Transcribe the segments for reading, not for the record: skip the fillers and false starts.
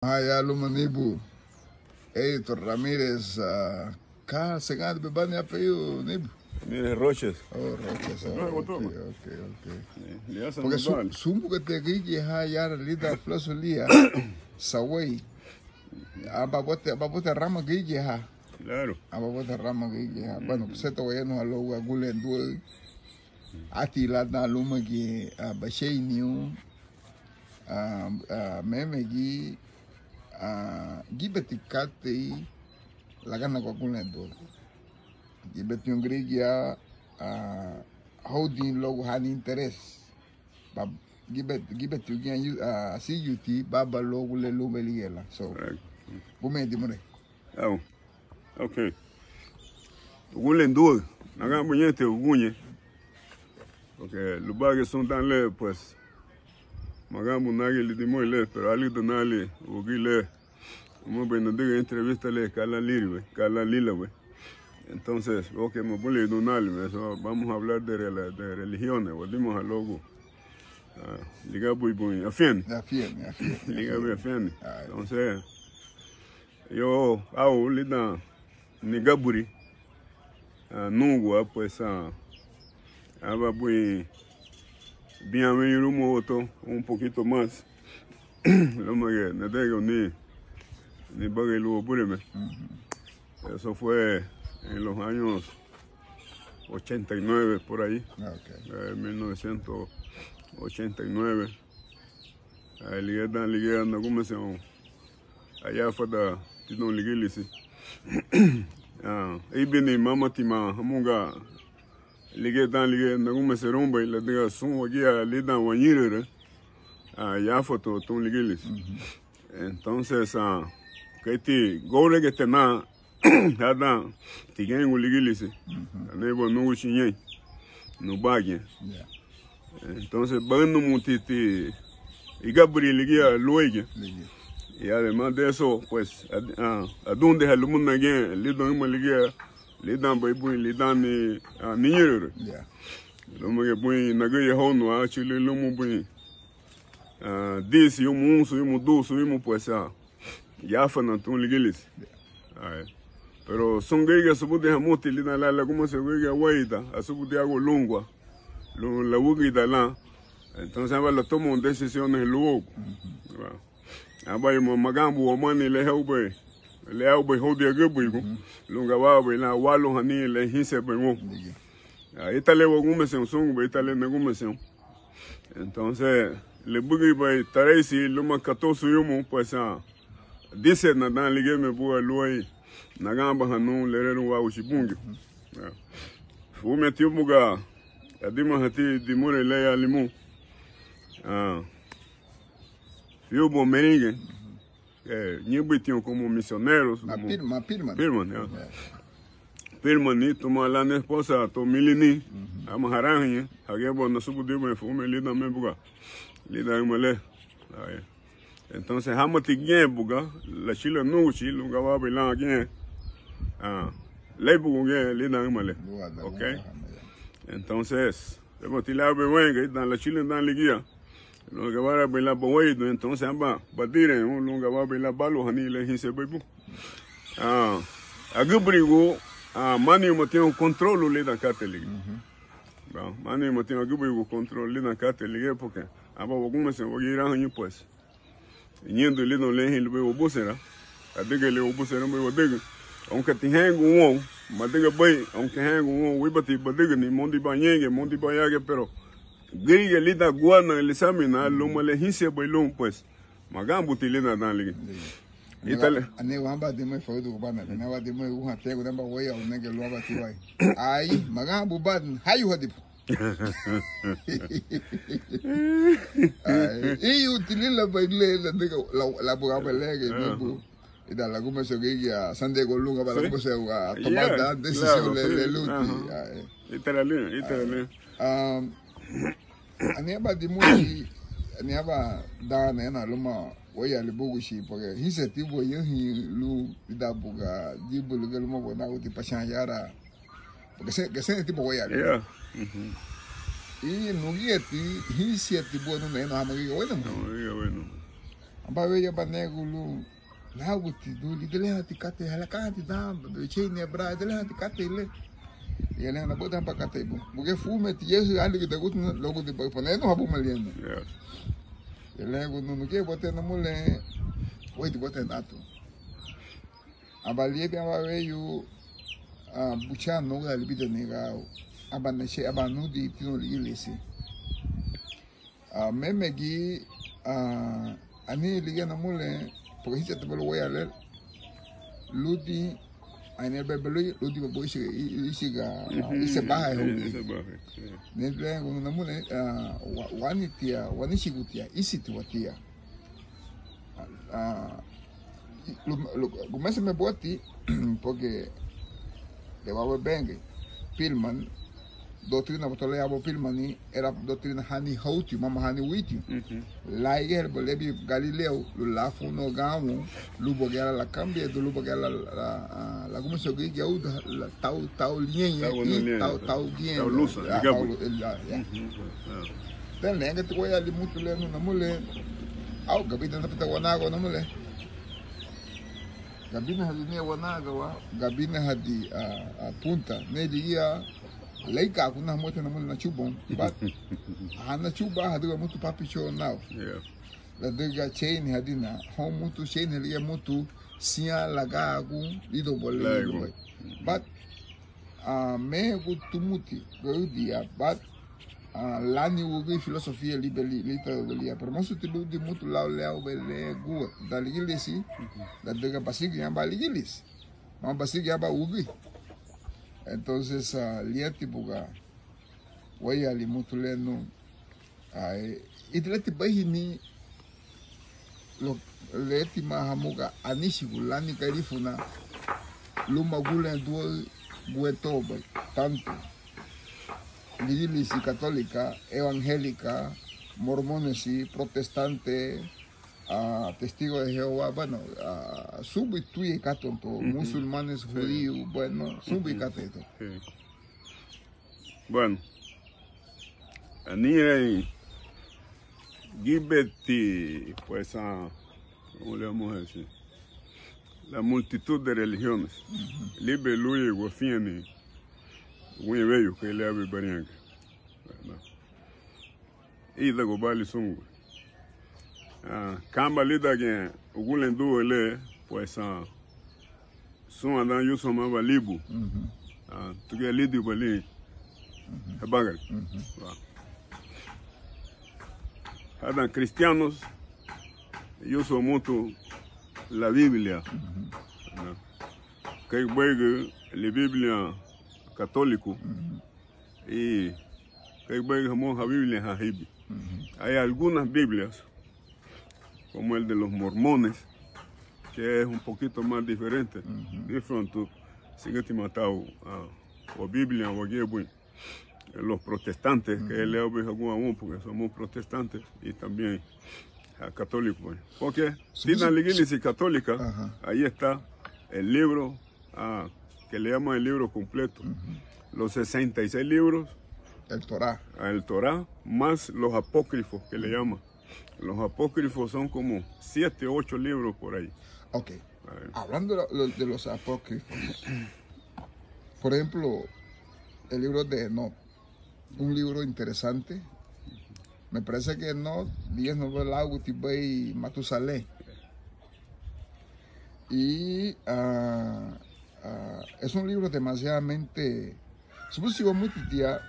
Haya Lumanibu, Héctor Ramírez, acá se gana de bani apellido Nibu. Mire, Roches. Oh, Roches, ok. Porque Porque sumbu que te guille haya lida flosulia, saway, ababote rama guille ha. Claro. Ababote rama guille ha. Bueno, pues esto voy a no alo agulen duel, atila na luma que bashei niu, meme gi. Gibeti kate la gana kwa kuna do gibeti ngrigia holding logo hani interest ba gibeti ugian CUT baba logo le logo liela so bume di more okay ugulen do naga munyete ugunye okay lubage son dans le pues Magambo nagi li dimo ile, pero ali donali ugile, como bueno diga entrevista le Carla Lila, güey. Entonces, okay, me voy a donali, vamos a hablar de religiones, volvimos a logo. Liga muy afín. Liga muy afín. Entonces, yo hago lida nigaburi, nungua pues aba muy bien venir un poquito más. Lo que no tengo ni bagelo púreme. Eso fue en los años 89 por ahí. 1989. Ligué anda como se allá fue da tino ligilisi. Ahí viene mamá tima hamunga ligue na como se rompe la diga son aquí a lida guañire ya foto ton ligueles entonces que ti gore que te na ada tigen un ligueles nebo no chinye no bague entonces bando mutiti y Gabriel ligue luege y además de eso pues a donde el mundo again lido en ligue lidan bay boy lidan ni niñero lo me boy nagaye hono actually lo mo boy 10 yo mo 11 yo mo 12 yo mo pues ya fana ton ligelis pero son gaya subu de hamoti lidan la como se gaya waida asubu de algo longua lo la wugida la entonces va lo tomo decisiones luego abaye mo magambo o mani le haube le hago jodia gebuigo lunga baba la walo hani le hise bemo esta le voy un son esta le negum entonces le bugi bay taresi lo ma 14 yomo pues dice na dan ligue me bo loy na gamba hanu le reru wa ushibungi fu metio buga adima hati dimore le ya limu yo bo meringue Ñibitión como misioneros. Pirman, ni toma la esposa, Tomilini, Amaharanja, Agebo, no supo de me fue lida me buga, lida en male. Entonces, Hamati buga, la chila nuchi, lunga va a bailar aquí. Le buga, lida en male. Ok. Entonces, debo tirar bewenga, dan la chila dan liguía. Lo que va a bailar boido entonces amba badire un lunga va a bailar balo hani le hinse bebu agubrigo mani mo tem controle le da catholique mani mo tem agubrigo controle le da catholique porque aba alguma se vai ir hani pues indo le no le hin le bo busera adiga le o busera mo diga aunque tenho um madiga bai aunque hengo um wibati badiga ni mondi banhege pero Giriga lida guana el examina lo male hinse bailon pues magambo tilena dan ligi itale ane wamba de me foi do bana ne wa de me u hate go namba waya o nege lo aba tiwai ai magambo bad hayu hadip ai utilila baile la de la boga belege bibu ida la como se guía San Diego lunga para como se a tomar la decisión le luti itale aniaba di muri aniaba da na luma waya le bogushi porque hise tibo yehi lu da buga di bulugal mo bona uti pashan yara porque se tipo waya y no guieti hise tibo no me no amagi bueno Aba veya banegulu la guti do li dele hati kate hala kate da do chine bra dele hati kate le ele na botan pa kate bu porque fume ti yesu ali que te gusta logo de poner no habu maliendo ele no que botar na mole oi de botar nato abalie bia wa veyu bucha no ga libida negao abaneshe abanu di tino ilesi memegi ani liga na mole porque hita te belo voy a leer ludi ainel bebelo ludi bebo isi baja nele ngono na mole wani shigutia isi tuatia começa me boti porque le va a ver bengue Pilman doutrina botole abo Pilmani era doutrina hani houti mama hani witi la iger bolebi Galileo la funo gamu lubo gala la cambia do lubo gala la como se dice la tau linha tau guia lusa dan lenga te voy ali muito leno na mole au gabina na pita wanago na mole gabina hadi ne wanaga wa gabina hadi punta ne digia leika kuna moto na mole na chubon but ana chuba hadi muito papicho now la diga chain hadi na hom muito chain hadi muito sia lagagu lido bolle but me gutumuti go dia but lani ugi filosofia liberia pero mo sutilu di muito leo bele gu da ligilisi da diga basig yamba ligilis ma basig yamba ugi entonces liati buga waya li muito leno itleti bahini lo leti mahamuga anishigulani karifuna luma gulen duo guetoba tanto iglesia católica, evangélica, mormones y protestante, testigo de Jehová, bueno, subituye catonto, musulmanes, judíos, bueno, subicateto. Bueno, anire Gibeti, pues, ¿cómo le vamos a decir? La multitud de religiones. Libe Luye Guafiani. Muy bello que le abre Barianca. Y de Gobali Sungu. Kamba lida que Ugulendu ele, pues, son andan yo somos Balibu. Tu que lidi Bali. Habagal. Andan cristianos, yo soy mucho la Biblia. Que juegue la Biblia católico y que vemos la Biblia Jahibi. Hay algunas Biblias, como el de los mormones, que es un poquito más diferente. De pronto, sigue te matado o Biblia o Gebui. Los protestantes, que leo algún porque somos protestantes y también católicos. Porque si en la iglesia católica, ahí está el libro que le llaman el libro completo. Los 66 libros. El Torá. El Torá, más los apócrifos que le llaman. Los apócrifos son como 7, 8 libros por ahí. Ok. Hablando de los apócrifos, por ejemplo, el libro de Enoch, un libro interesante. Me parece que Enoch, 10 novelas, Gutibay y Matusalén. Y es un libro demasiadamente supuso muy tía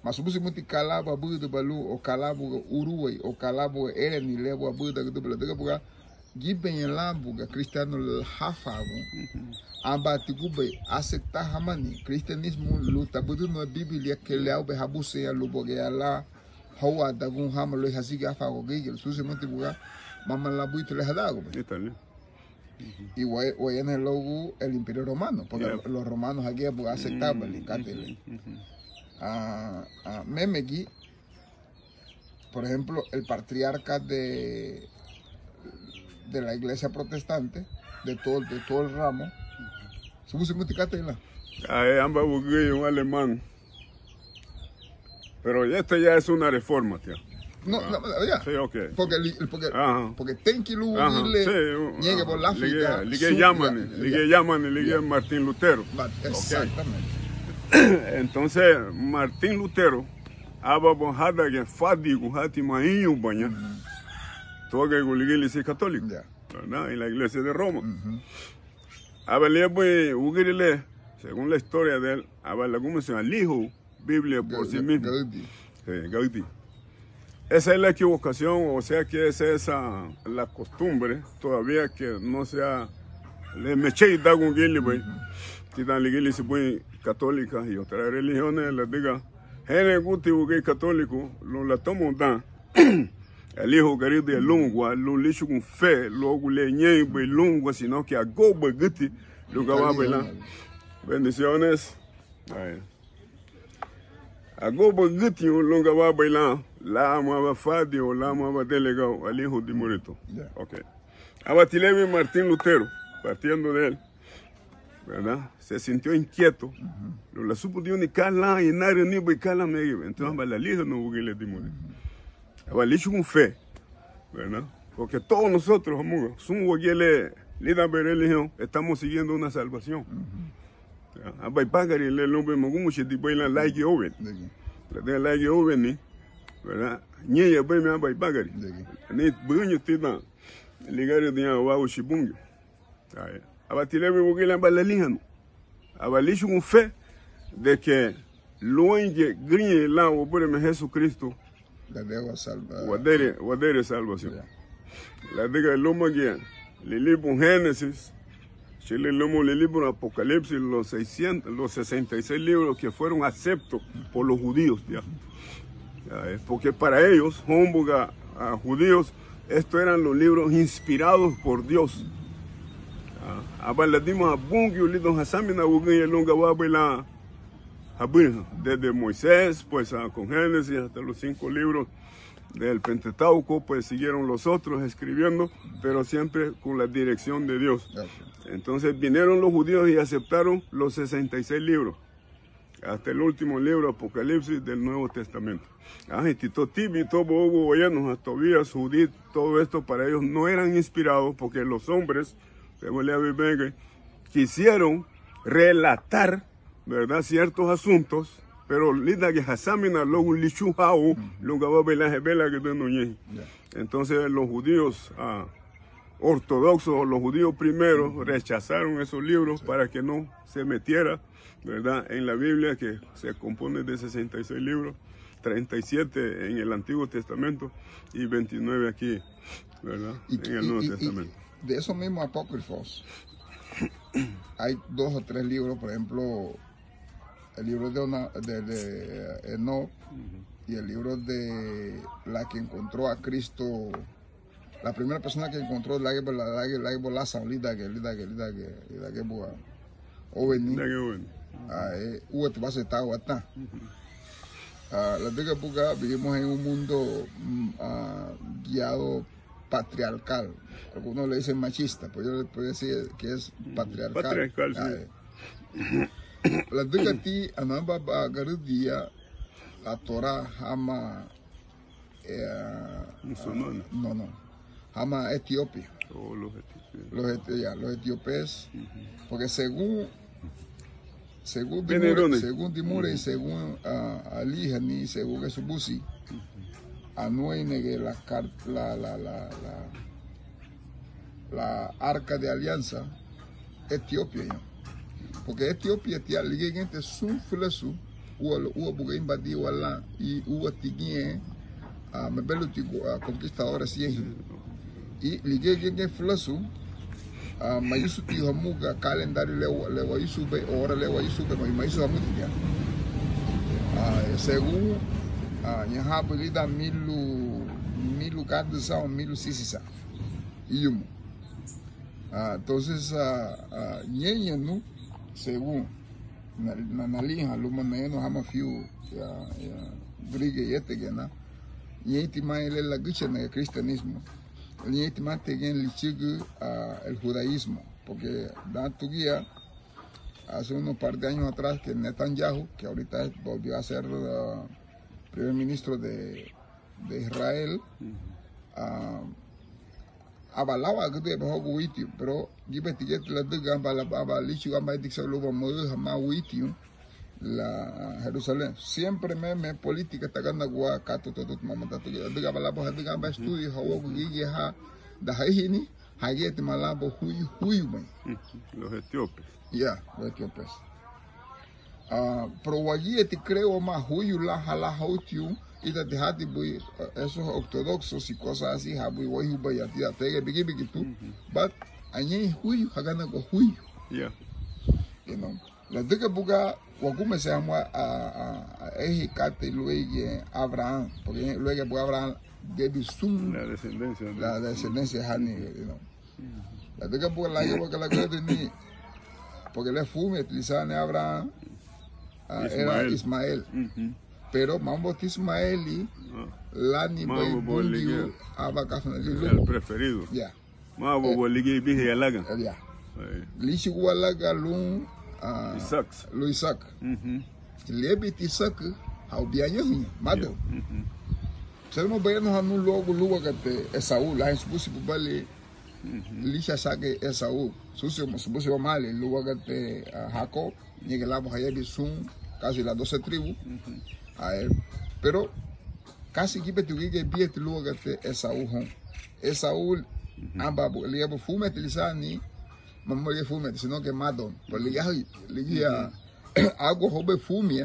mas supuso muy calaba budo balu o calabo uruguay o calabo era ni levo budo que dubla de buga giben la buga cristiano el hafago amba tigubai acepta hamani cristianismo luta budo no biblia que le au behabuse ya luboge ala hawa dagun hamalo hasiga afago gigel suse muy buga mama la buito le hadago y hoy en el logo el Imperio Romano, porque los romanos aquí aceptaban el cátedra. Memegi, por ejemplo, el patriarca de la iglesia protestante, de todo el ramo, se puso en cátedra. Ambas un alemán. Pero esta ya es una reforma, tío. No, ya. Sí, ok. Porque ten que lu llegue por la África. Ligue llaman Martín Lutero. Exactamente. Entonces, Martín Lutero, aba bojada que fadigo hati mainho banha. Toda la iglesia católica, ¿verdad? En la iglesia de Roma. Según la historia de él, al hijo, Biblia por sí mismo. Gaudí. Esa es la equivocación, o sea que esa es la costumbre, todavía que no sea, le meché y da un guille, que dan la iglesia católica y otras religiones, les diga, gente que católico, lo la toman dan. El hijo querido de lungua, lo licho con fe, luego le ñebe lungua, sino que a goba guti, lo que va a bailar. Bendiciones. A goba guti, lo que va a bailar, la amaba Fadio, la amaba delegado, al hijo de Morito. Ok. Abatileme Martín Lutero, partiendo de él, ¿verdad? Se sintió inquieto. Lo la supo de unicala y nadie ni bicala me iba. Entonces, la liga no hubo que le dimos. Avalicho con fe, ¿verdad? Porque todos nosotros, amigos, estamos siguiendo una salvación. Abay pagari le lombe magumushe di baila like oven. La de like oven ni, ¿verdad? Nye ya me abay pagari. Ni bunyo tina ligare de awa shibungo. Abatilebe bugila balalihano. Avalicho con fe de que luenge grinye la obore me Jesucristo. La debo salvar. Guadere salvación. La diga el lomo guía. El libro Génesis. El lomo el libro Apocalipsis. Los 66 libros que fueron aceptos por los judíos. Porque para ellos, a judíos, estos eran los libros inspirados por Dios. Abaladimos a Bungio, Lidon Hasamina, Bugay, Longa Wabela. Desde Moisés, pues con Génesis hasta los 5 libros del Pentateuco, pues siguieron los otros escribiendo, pero siempre con la dirección de Dios. Entonces vinieron los judíos y aceptaron los 66 libros, hasta el último libro, Apocalipsis, del Nuevo Testamento. Y Tito Tibi, Tobías, Judith, todo esto para ellos no eran inspirados, porque los hombres, quisieron relatar, ¿verdad?, ciertos asuntos, pero linda que Hasamina luego lichujao, luego va a ver que no. Entonces los judíos ortodoxos, los judíos primeros, rechazaron esos libros para que no se metiera, ¿verdad?, en la Biblia, que se compone de 66 libros, 37 en el Antiguo Testamento y 29 aquí, ¿verdad?, en el Nuevo Testamento. De esos mismos apócrifos, hay 2 o 3 libros, por ejemplo, el libro de Enoch y el libro de la que encontró a Cristo, la primera persona que encontró la que vivimos en un mundo guiado patriarcal. Algunos le dicen machista, pues yo le puedo decir que es patriarcal. Patriarcal, sí. La diga ti anamba ba garudia la Torah hama musulmana. No. Hama Etiopía. Oh, los etíopes, porque según Dimure y según Alihani, según Esubusi, Anuei negue la arca de alianza Etiopía, porque Etiopía tía ligente sun flesu uo buga invadi wala y uo tigie a mebelo tigo conquistadores y ligente flesu mayusu ti hamuga calendario le yusube hora le yusube no mayusu hamuga según nyahabu lida milu kadisa o milu sisisa iyumu. Entonces nyenye nu según nalija luma neno hama fiu ya brige yete gena nyeti maile la gucha en el cristianismo nyeti mate gen lichigu el judaísmo, porque da tu guía hace unos par de años atrás que Netanyahu, que ahorita volvió a ser primer ministro de de Israel, abalawa gede ba hogo witi, pero gibe tiget la de gamba la baba lichu gamba diksa lo ba mo ma witi la Jerusalén. Siempre me política está ganda gua kato todo mamata to de gamba la ba de gamba estudio hawo gigi ha da haini haget malabo huyu man. Los etíopes. Ya, los etíopes. Pero allí te creo más huyu la hala hautiu y te dejati boy esos ortodoxos y cosas así habu wayu bayatía te bigi tu but añe huyu hagana go huyu. Yeah. You know. La diga buga wagume se llama a ejicate luego Abraham, porque luego Abraham debe sum La descendencia hani, you know. La diga buga la lleva que la que ni porque le fume utilizaban Abraham era Ismael. Pero mambo Ismaeli la ni boy abacafna el preferido. Ya. Mambo boligi bihe yalaga. Ya. Lishi walaga lun Isaac. Lebit Isaac hau bianyo mado. Selmo bayano hanu logo luwa kate Esaú la insbusi bubali lisha sake Esaú. Susi musbusi wa mali luwa kate Jacob ni la hayabi sun casi las 12 tribus. Pero casi que que biet luwa kate Esaú hon. Esaú amba liabo fume tilizani mamma che fume sino che madon per li algo hobe fumia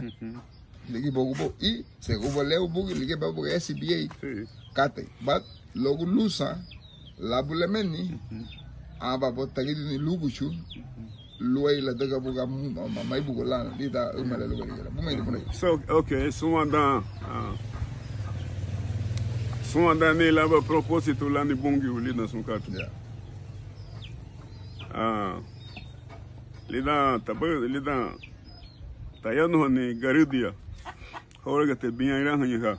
li bogo i se go leo bugi li ba bugi SBA kate but logo lusa la bulemeni aba botagi ni luguchu luai la daga buga mai bugo la di da umale lo gari mo mai so okay so anda ne la ba proposito la ni bungi uli na sun katu lida tayano ni garidia ahora que te bien irán a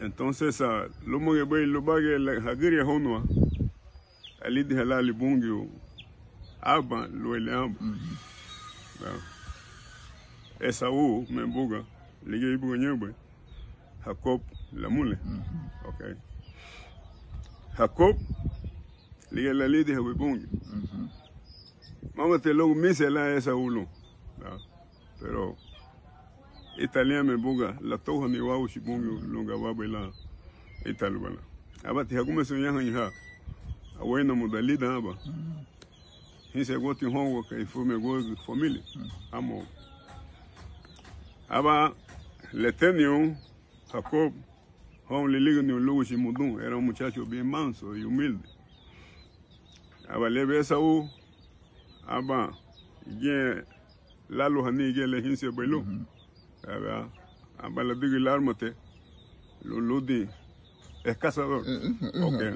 entonces lo mo que voy lo bague la hagiria honwa ali de halali bungi aba lo eleam Esaú me buga ligue buga nyebe Jacob la mule okay Jacob liga la lidi hawe bungi. Mama te logo mise la esa ulo. Pero Italia me buga la toja ni wau si bungi longa wabe la Italia. Abati hakume so yang ha. Awena modalida aba. Hise goti hongo ka ifume go family. Amo. Aba Letenio Jacob hon le liga ni logo si mudun era un muchacho bien manso y humilde. Aba lebe Esaú aba ye la lohani ye le hinse belo aba la digi l'armate lo lodi es cazador okay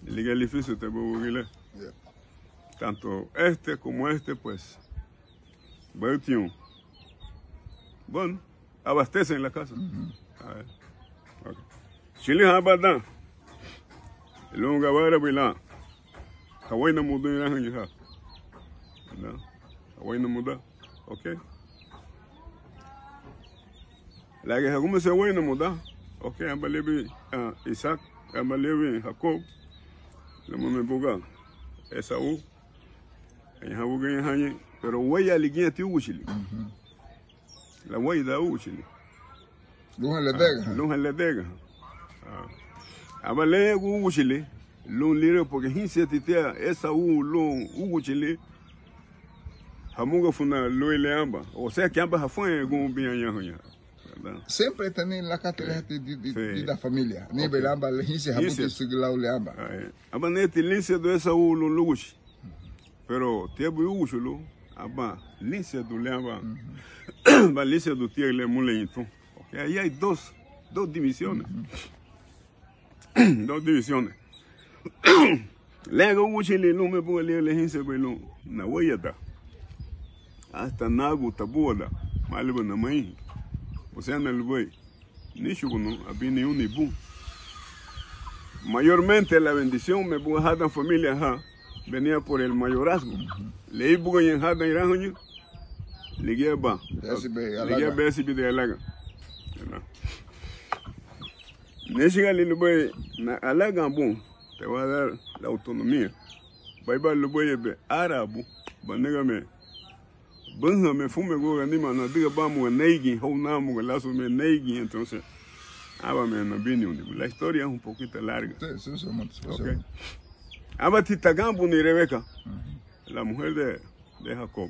liga el oficio te bugile tanto este como este pues Bertion bueno abastecen la casa okay Chile abada longa vara bila Hawaii na muda ina hangi ha. Na. Hawaii na muda. Okay. Lagi hagume se Hawaii na muda. Okay, amba lebi Isaac, amba lebi Jacob. Le mo me buga. Esaú. En habuga en hangi, pero waya ligia ti ugushili. La waya da ugushili. Luhan le dega. Amba le ugushili. Lon lire porque hinse titea Esaú lon uguchile hamunga funa loile amba o sea que amba hafue gun bien yahonya siempre tienen la cátedra de la familia ni belamba le hinse hamuti suglau le amba aba neti linse do Esaú lon luguchi pero tebu uguchulo aba linse do le amba ba linse do tie le muleito okay ahí hay dos divisiones dos divisiones Lego uchile no me puede leer hinse belo na wayata hasta nagu tabuda malibu na mai o sea na lubai ni shuguno abini unibu mayormente la bendición me buga hada familia ha venía por el mayorazgo le buga en hada irahoño le gueba de alaga Nesigali lo voy a la Gabón, te va a dar la autonomía. Baiba lo voy a ver árabe, banégame. Banha me fume go anima na diga vamos a neigi, hounamo lazo me neigi, entonces ábame na opinión. La historia es un poquito larga. Sí, eso es okay. Abatita Gambo ni Rebeca, la mujer de Jacob.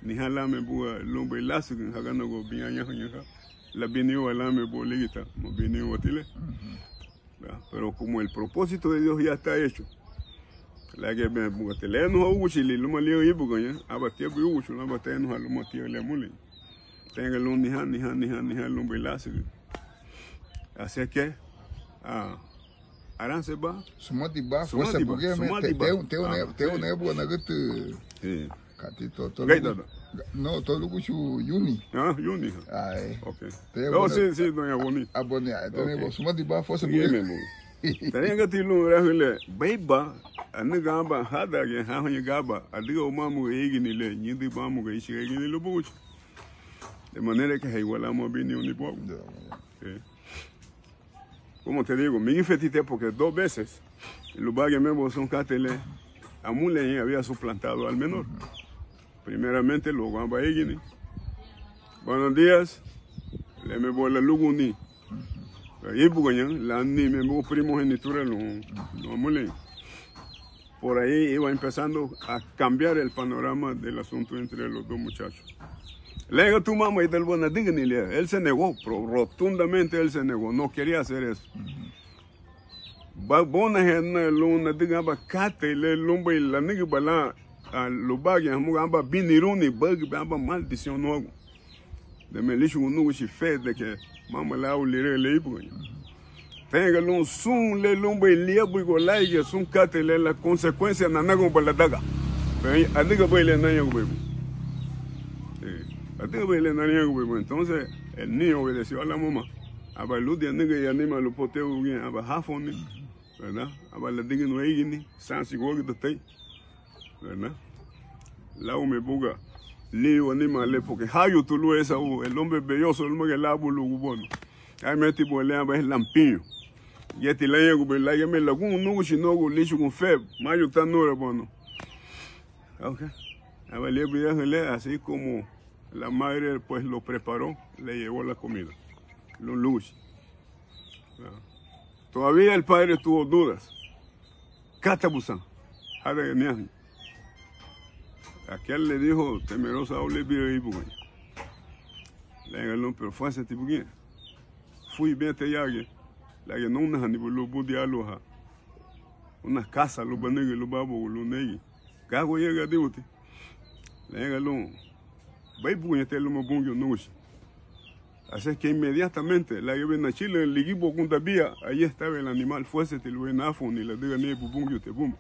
Ni halame bua lumbe lazo que hagano go bien añaja. La vinió alame boligita, no vinió batile. Pero como el propósito de Dios ya está hecho. La que me bugatele no hubo chile, lo malio y bugoña, abatia bugucho, no abatia no lo matio le mule. Tenga lo ni han lumbe lazo. Así que Aran se va. Sumati ba, fuerza porque te una buena que catito todo. No, todo lo que Yuni. Ah, Yuni. Ay. Okay. No, sí, doña Bonita. Ah, bonita. Tenemos sumati ba, fuerza porque. Tenía que tirar rahule, beba, aniga ba hada que haña gaba, adigo mamu egini le, ñindi mamu que ishi egini lo bucho. De manera que igualamos bien ni poco. Como te digo, mi infetité porque 2 veces el lugar que me son catele, a Mule había suplantado al menor. Primeramente lo gamba egini. Buenos días, le me voy la luguni. Y bugoñan, la ni me voy primogenitura lo Mule. Por ahí iba empezando a cambiar el panorama del asunto entre los 2 muchachos. Le digo a tu mamá y del buena dignidad, él se negó, rotundamente él se negó, no quería hacer eso. Bona gente luna diga ba cate le lumba y la nigga bala a lo bagay amba biniruni bag amba maldición no de me lishu no shi fe de que mama la o le ibu. Tenga lun sun le lumba y liabu go laiga sun cate le la consecuencia na nago bala daga. Pero adiga baile na yago bebo. Entonces el niño obedeció a la mamá. Aba ludia nigga y anima lo poteo bien, aba hafoni, ¿verdad? Aba la diga no eigini, sansi gogi de tay, ¿verdad? La me buga, lío anima le porque hayo tu lo esa el hombre belloso el hombre la bulu gubono. Ay me tipo le aba es lampiño. Y este la yego la yeme la gun no shinogo lishu con feb, mayo tan no bono. Okay. Aba le viaje así como la madre pues lo preparó, le llevó la comida, los luz. Todavía el padre tuvo dudas. Catabusan, aquel le dijo temerosa a Olivia y Bugoña. Le dijeron, pero fue ese tipo que fui bien te yague, la que no una ni lo podía alojar. Una casa, los banegues, los babos, los negui. Cago llega de usted. Le dijeron, así que inmediatamente la llevé a Chile, el equipo con Tabía, ahí estaba el animal, fuese te lo ven a y le diga ni bubungo te bum.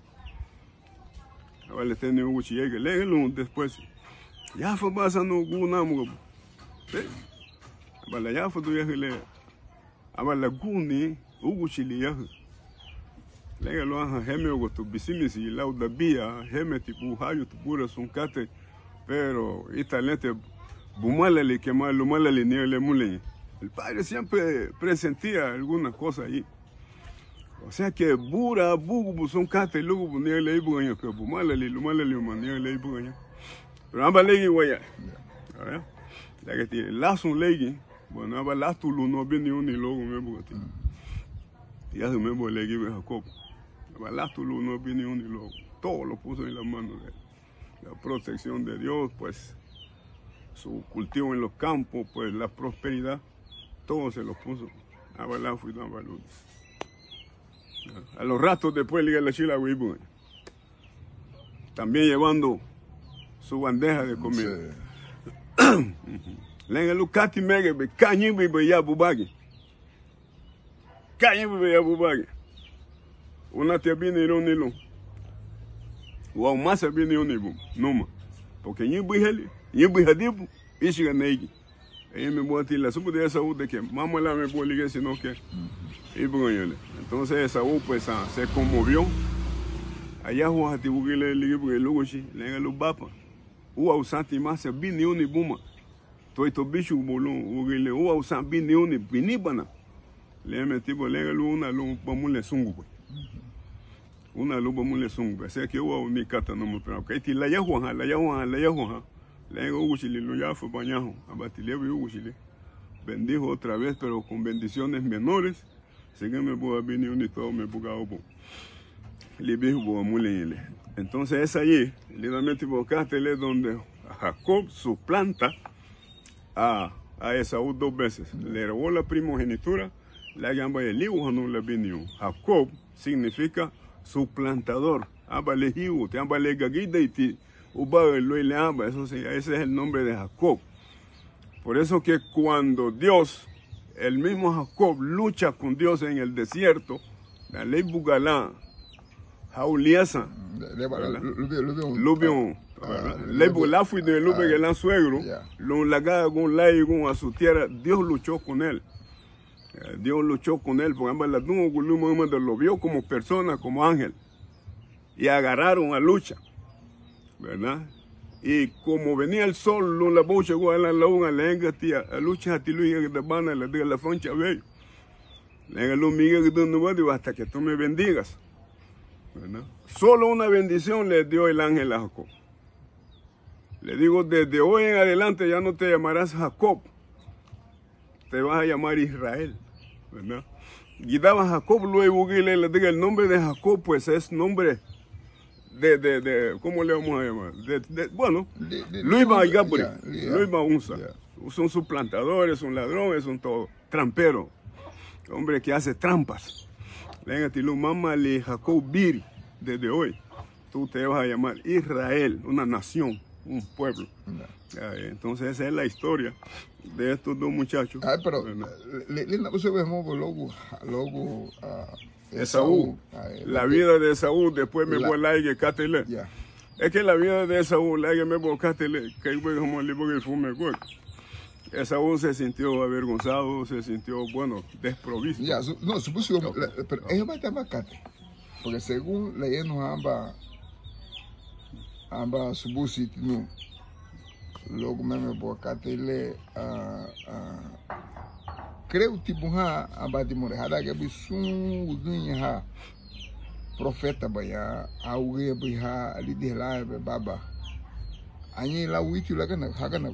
Ahora le tiene un cuchillo, le después. Ya fue pasando una mujer. Ahora ya fue tu viaje, ahora la guni, uguchili ya. Le lo han geme o tu business y la Tabía, geme tipo hayo tu pura son cate. Pero esta lente bumalale que más lo malale ni le mule. El padre siempre presentía algunas cosas ahí. O sea que bura bugu son cate luego ni le ibuño que bumalale lo malale ni le ibuño. Pero amba legi guaya. A ver. La que tiene lazo legi, bueno amba lasto lo no bien ni un ni luego me bugati. Ya se me voy legi a Jacob. Amba lasto lo no bien ni un ni luego. Todo lo puso en las manos de él. La protección de Dios, pues su cultivo en los campos, pues la prosperidad, todo se lo puso a Balafu y a Balud. A los ratos después liga la chila Wibu, también llevando su bandeja de comida. Lenga Lucati Mege, Cañi Bibe ya Bubagi. Cañi Bibe ya Bubagi. Una te viene ir un hilo. O más viene un hilo, no porque ni bujeli, ni bujadibu, y si gané. Ella me voy a decir la supo de esa de que mamá la me puede ligar, sino que. Entonces Esaú pues se conmovió. Allá Juan a Tibugile le digo porque luego sí, le digo los papas. Uau Santi más se vino un ibuma. Toi to bicho bolu ugile uwa usan bini uni bini bana. Le meti bolenga lu una lu bamule sungu. Una lu bamule sungu. Se que uwa uni kata no mo pra. Kai ti la yahuha. Le ugu chile lu yafu bañajo. Abati le ugu chile. Bendijo otra vez, pero con bendiciones menores. Se que me boa bini uni todo me buga obo. Le bijo boa mule. Entonces es allí, literalmente Bocátele, donde Jacob suplanta a Esaú 2 veces. Le robó la primogenitura, la llama el hijo no la vino. Jacob significa suplantador. Ábale hijo, te ábale gaguita y te uba lo le aba. Eso sí, ese es el nombre de Jacob. Por eso que cuando Dios, el mismo Jacob, lucha con Dios en el desierto, la ley Bugalá, Jauliasa, Lubion, la fui de Lube que el suegro, lo lagaba con laigo a su tierra, Dios luchó con él. Dios luchó con él, porque ambas las dos lo vio como persona, como ángel, y agarraron a lucha, ¿verdad? Y como venía el sol, lo la bocha a la longa, la engatía, a lucha a ti luego de bana, la de la foncha bello. Le lo miga que tú no hasta que tú me bendigas. ¿Verdad? Solo una bendición le dio el ángel a Jacob. Le digo, desde hoy en adelante ya no te llamarás Jacob, te vas a llamar Israel, ¿verdad? Y daba a Jacob luego que le diga el nombre de Jacob, pues es nombre ¿cómo le vamos a llamar? Bueno, Luis va a Gabriel, Luis va a Unza. Son suplantadores, son ladrones, son todo, tramperos, hombre que hace trampas. Venga, Tilu, mamá le Jacob Biri, desde hoy, tú te vas a llamar Israel, una nación, un pueblo. Entonces esa es la historia de estos dos muchachos. Ay, pero luego Esaú, la vida de Esaú, después me voy a la Catele. Es que la vida de Esaú, la que me voy a Catele, que yo como le voy a fumar. Esaú se sintió avergonzado, se sintió, bueno, desprovisto. No, supuso, pero ellos van a macate, porque según leyendo amba subusi no, luego me voy a Catele, creo tipo amba de morejada que bisun ha profeta baya auge biha ali de la baba anyi la witi la kana hakana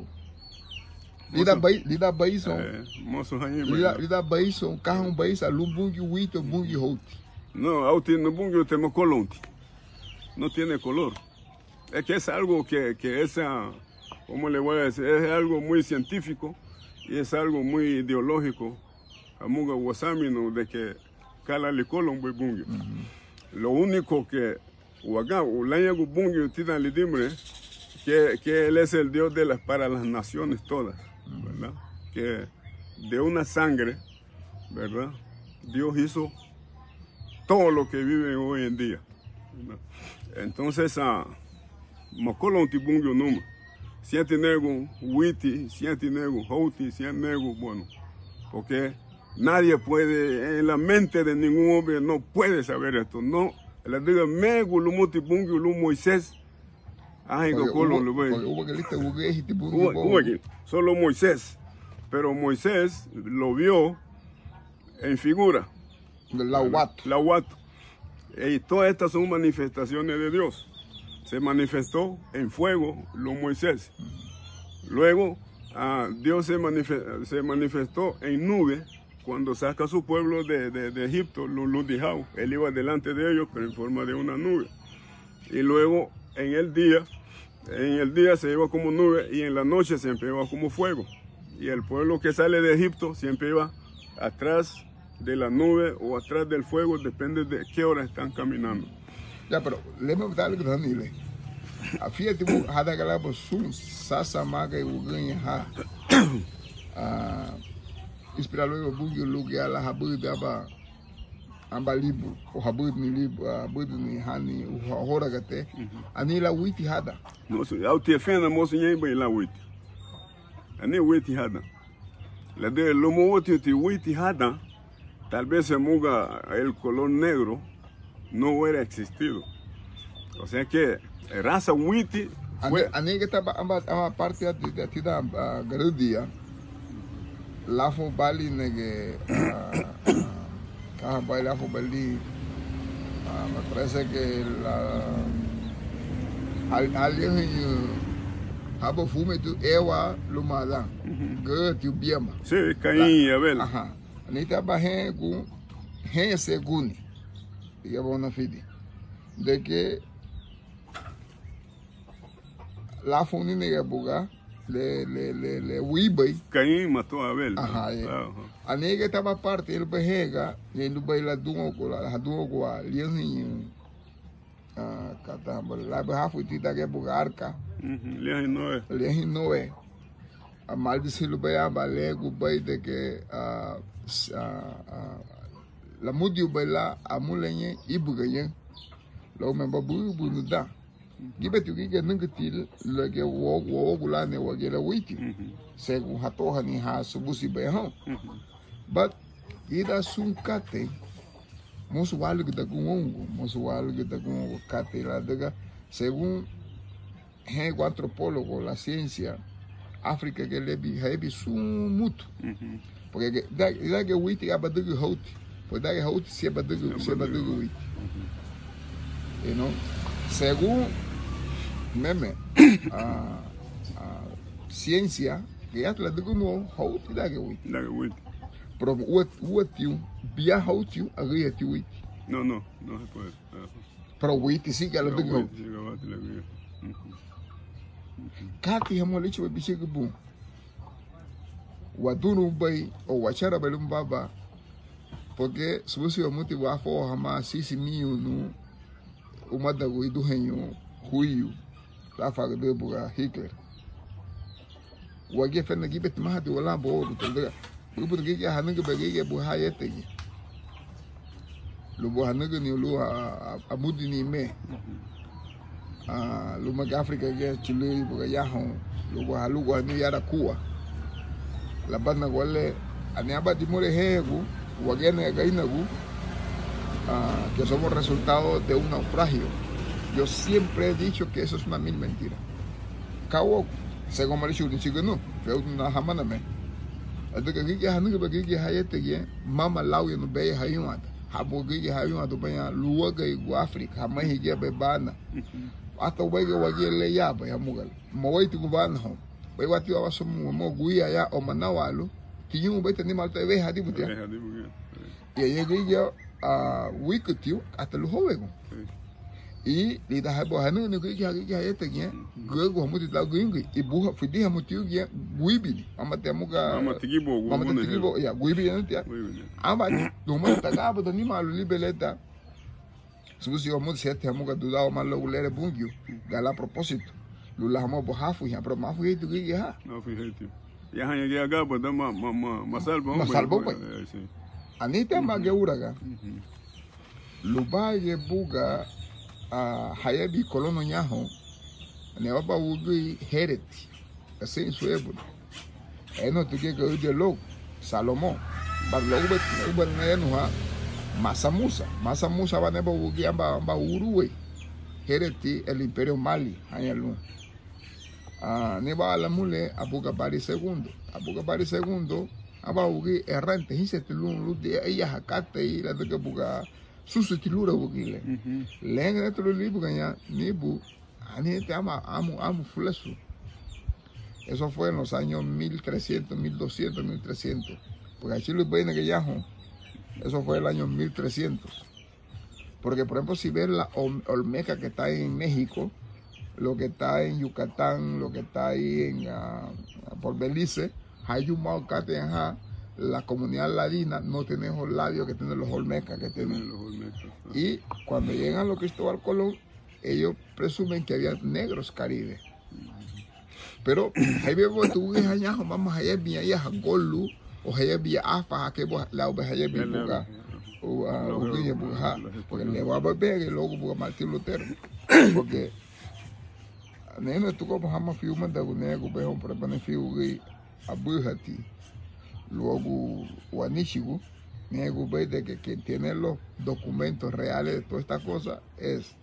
lida bai son moço hanyi lida bai son carro bai sa lumbungi wito bungi hot no auti no bungi temo colonti no tiene color es que es algo que es ¿cómo le voy a decir? Es algo muy científico y es algo muy ideológico. Amuga wasamino de que cala le colon bungi. Lo único que Uaga, Ulaya Bungi tiene el dimbre que él es el Dios para las naciones todas, ¿verdad? Que de una sangre, ¿verdad? Dios hizo todo lo que vive hoy en día, ¿verdad? Entonces, Mocolon Tibungio Numa, siete nego, Witi, siete nego, Houti, siete nego, bueno, porque nadie puede, en la mente de ningún hombre no puede saber esto, no. Le digo, me gulumuti bungi lu Moisés. Ay, solo Moisés. Pero Moisés lo vio en figura. La Huato. Y todas estas son manifestaciones de Dios. Se manifestó en fuego lo Moisés. Luego, Dios se manifestó en nube. Cuando saca a su pueblo de Egipto, Luludijau, él iba delante de ellos, pero en forma de una nube. Y luego, en el día se iba como nube y en la noche siempre iba como fuego. Y el pueblo que sale de Egipto siempre iba atrás de la nube o atrás del fuego, depende de qué hora están caminando. Ya, pero le me da algo de Danile. Fíjate, hada galabo sun sasa maga y uganya ha. Inspira luego bungi lugi ala habud amba libu o habud ni libu habud ni hani hora gate ani la witi hada moço eu te fena moço nem bem la witi ani witi hada la de lo mooti te witi hada tal vez se muga el color negro no hubiera existido, o sea que raza witi Ani que estaba a parte de ti da Garudia. Lafo Bali nege Lafo Bali. Me parece que alguien habo fume tu ewa lumada. Tu biema. Sí, Caín y Abel. Ajá. Anita bajen gu hen seguni. Y bona fidi. De que la funi nega buga le wibai. Caín mató a Abel. Ajá. A nega estaba parte el behega y el baila dungo con la dungo a lian katamba la beha fuitita que buga arca. Lian Noé. A mal de se lo baya balego bai de que la mudio baila a mulenye ibugayen. Lo me babu bu da. Gibe tu que nunca til lo que wo gulane wo gela witi. Según hatoha ni ha subusi beho. But ida sunkate mosu walu kita kungongo, mosu walu kita kungongo kate la daga según gen antropólogo la ciencia África que lebi hebi sumutu. Porque da que witi abadugu houti. Pues da que houti se abadugu witi. You know, según meme ciencia que ya la digo no houti da que witi. Pero uatiu bia houtiu agria ti witi. No se puede. Pero witi sí que lo digo. Kati hamo licho biche gubu. Wadunu bai o wachara belum baba. Porque subusi wa muti wafo hama sisi miu nu umada go idu henyo huiu la faga de buga Hitler. Wage fenna gibet mahadi wala bo do tolga. Gubu gege hanuga bagege bu hayete. Lu bo hanuga ni lu amudi ni me. Lu mag Africa ge chile buga yahon lu bo halu go ni yara kuwa. La banda gole aniaba di more hegu wagene gainagu que somos resultado de un naufragio. Yo siempre he dicho que eso es una mil mentira. Kawo según Marishu ni chigano, pero una jamana me. Adega gege hanuga bagege hayete ge mama lawi no be hayuat. Habo gege hayuat do banya luwaga igu Africa hamahi ge be bana. Hasta wege wage le yaba ya mugal. Mowaiti gubana ho. Bai wati wa so mo guia ya o manawalu. Tinyu bai tani malta ve hadi butia. Ya yege wikutiu hasta lu howego. E lida habo hanu no gege hayete ge gogo muti la gingi ibu fidi hamutiu ge guibili. Amate amuga tigibo ya guibili ntia. Aba do mata gabo do ni malu libeleta. Subusi o muti sete amuga do da malo gulere bungio. Gala a propósito. Lula hamo bohafu ya pro mafu itu gege ha. Mafu itu. Ya hanya ge agabo da masalbo. Masalbo bai. Anita mageuraga. Luba ye buga hayabi kolono nyaho ne waba wugi hereti assim suebo eno tuge que o diálogo Salomão ba logo ba neno ha masa musa ba nebo wugi amba uruwe hereti el imperio Mali hayalu ne ba la mule abuga bari segundo aba wugi errante hiset lu de ella hakate y la de buga susutilura bugile lenga to libu ganya nibu ani te amu fulasu. Eso fue en los años 1300, 1200, 1300, porque aquí lo ven que yajo. Eso fue el año 1300. Porque por ejemplo si ves la olmeca que está en México, lo que está en Yucatán, lo que está ahí en por Belice, hay un maucate en la comunidad ladina no tiene los labios que tienen los olmecas que tienen. Y cuando llegan los Cristóbal Colón, ellos presumen que había negros caribes. Pero ahí vemos tu añajo mamá allá bien allá golu o allá bien afa que la oveja allá bien buga o guiña buga porque le va a beber y luego buga Martín Lutero porque nene tu como jamás fui un dago nego veo para poner fiu abuhati luego Wanishigu nego ve de que quien tiene los documentos reales de toda esta cosa es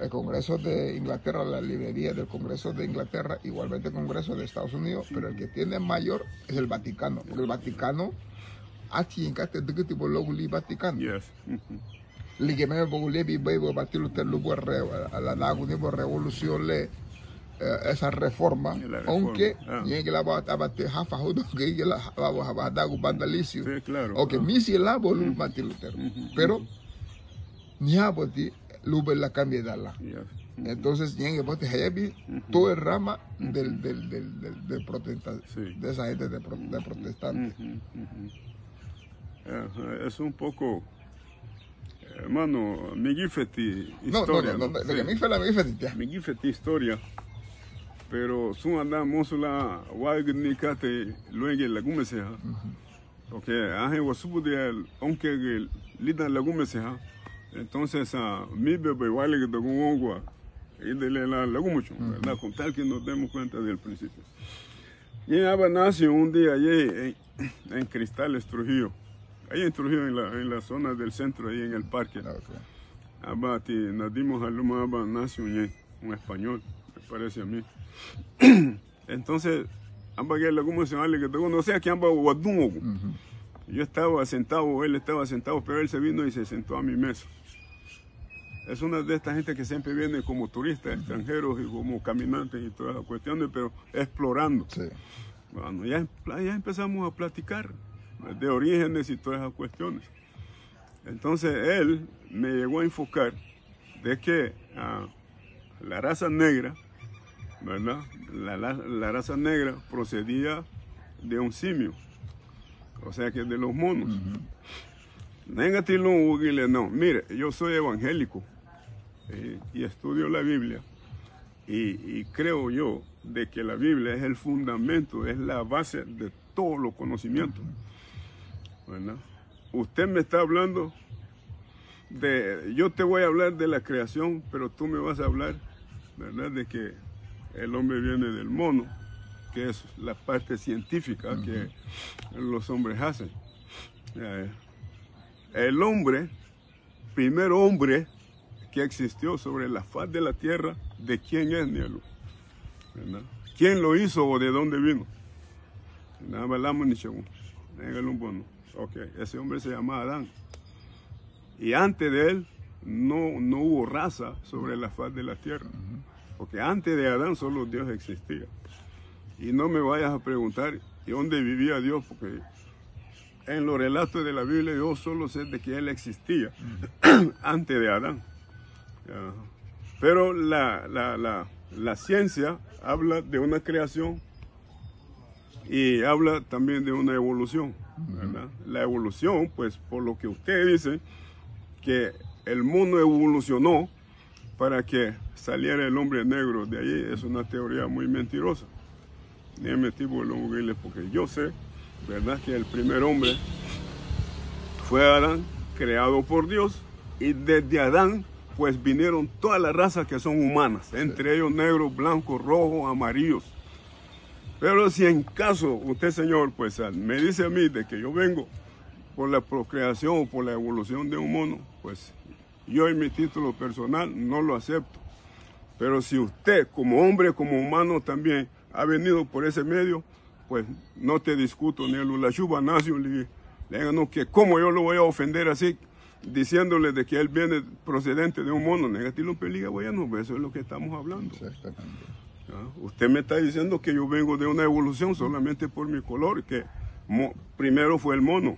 el Congreso de Inglaterra, la librería del Congreso de Inglaterra, igualmente el Congreso de Estados Unidos, pero el que tiene mayor es el Vaticano, porque el Vaticano aquí en este tipo de logo Vaticano. Yes. Lige me bogule bi bebo batilu telu borre a la nagu ni borre revolución le esa reforma, aunque llegue la abate hafa hudo que la va dagu vandalismo. Sí, claro. Okay, misi la bolu batilu pero ni aboti lube la cambia de la. Entonces llegue bote heavy todo el rama del protestante, de esa gente de protestante. Es un poco, hermano, mi gifeti historia. No, que mi fue la mi gifeti. Mi gifeti historia, pero son andamos la wagnikate luego la gumeseha. Okay, aje wasubu de aunque lida la gumeseha. Entonces mi bebé vale que tengo un agua y de la gumucho, ¿verdad? Con tal que nos demos cuenta del principio. Y había nacido un día allí en Cristales, Trujillo. Ahí en Trujillo, en la zona del centro, ahí en el parque. Abati, Nadimos Aluma, nació un español, me parece a mí. Entonces, no sé a quién va Guadungo. Yo estaba sentado, él estaba sentado, pero él se vino y se sentó a mi mesa. Es una de estas gente que siempre viene como turistas, extranjeros y como caminantes y todas las cuestiones, pero explorando. Sí. Bueno, ya empezamos a platicar de orígenes y todas esas cuestiones. Entonces él me llegó a enfocar de que la raza negra, ¿verdad? La raza negra procedía de un simio, o sea que de los monos. No, mire, yo soy evangélico y estudio la Biblia y creo yo de que la Biblia es el fundamento, es la base de todos los conocimientos. ¿Verdad? Usted me está hablando yo te voy a hablar de la creación, pero tú me vas a hablar, ¿verdad?, de que el hombre viene del mono, que es la parte científica que los hombres hacen. El hombre, primer hombre que existió sobre la faz de la tierra, ¿de quién es, Nielu? ¿Verdad? ¿Quién lo hizo o de dónde vino? Nada hablamos ni según. Un bono. Ok, ese hombre se llama Adán. Y antes de él no hubo raza sobre la faz de la tierra. Porque antes de Adán solo Dios existía. Y no me vayas a preguntar dónde vivía Dios, porque en los relatos de la Biblia yo solo sé de que Él existía antes de Adán. Pero la ciencia habla de una creación y habla también de una evolución, ¿verdad? La evolución, pues por lo que usted dice, que el mundo evolucionó para que saliera el hombre negro de allí, es una teoría muy mentirosa. Ni me tipo los mujeres, porque yo sé, ¿verdad?, que el primer hombre fue Adán, creado por Dios, y desde Adán pues vinieron todas las razas que son humanas, entre ellos negros, blancos, rojos, amarillos. Pero si en caso usted, señor, pues me dice a mí de que yo vengo por la procreación o por la evolución de un mono, pues yo en mi título personal no lo acepto. Pero si usted como hombre, como humano también ha venido por ese medio, pues no te discuto ni el Ulachuba nació, le digan que cómo yo lo voy a ofender así, diciéndole de que él viene procedente de un mono, negativo peliga, bueno, eso es lo que estamos hablando. Usted me está diciendo que yo vengo de una evolución solamente por mi color, que primero fue el mono,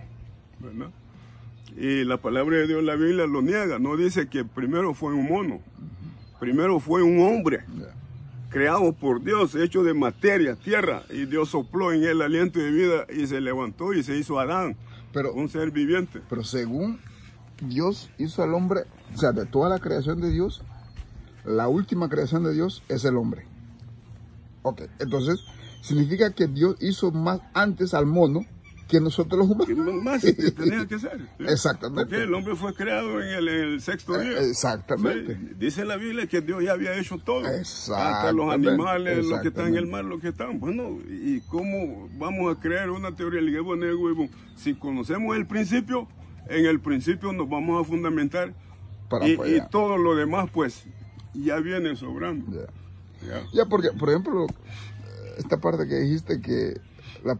¿verdad? Y la palabra de Dios, la Biblia lo niega, no dice que primero fue un mono, primero fue un hombre, creado por Dios, hecho de materia, tierra, y Dios sopló en él aliento de vida y se levantó y se hizo Adán, un ser viviente. Pero según Dios hizo al hombre, o sea, de toda la creación de Dios, la última creación de Dios es el hombre. Ok, entonces significa que Dios hizo más antes al mono que nosotros los humanos. Más tenía que ser. ¿Sí? Exactamente. Porque el hombre fue creado en el sexto día. Exactamente. ¿Sí? Dice la Biblia que Dios ya había hecho todo. Hasta los animales, los que están en el mar, los que están. Bueno, ¿y cómo vamos a crear una teoría? Si conocemos el principio, en el principio nos vamos a fundamentar para y todo lo demás, pues, ya viene sobrando. Ya, porque, por ejemplo, esta parte que dijiste que la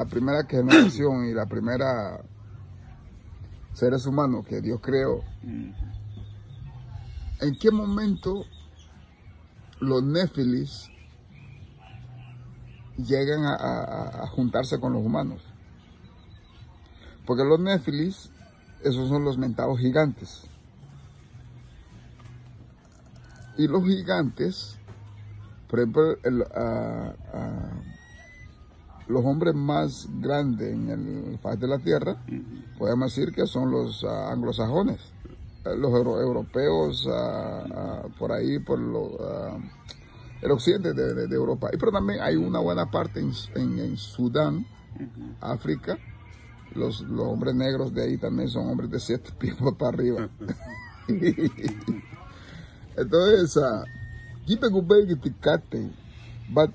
primera generación y la primera seres humanos que Dios creó, ¿en qué momento los néfilis llegan a juntarse con los humanos? Porque los néfilis, esos son los mentados gigantes. Y los gigantes, por ejemplo, los hombres más grandes en el faz de la tierra, podemos decir que son los anglosajones, los europeos por ahí, por el occidente de Europa. Pero también hay una buena parte en Sudán, África. Los hombres negros de ahí también son hombres de 7 pies para arriba. Entonces, quita que ve que te cate, but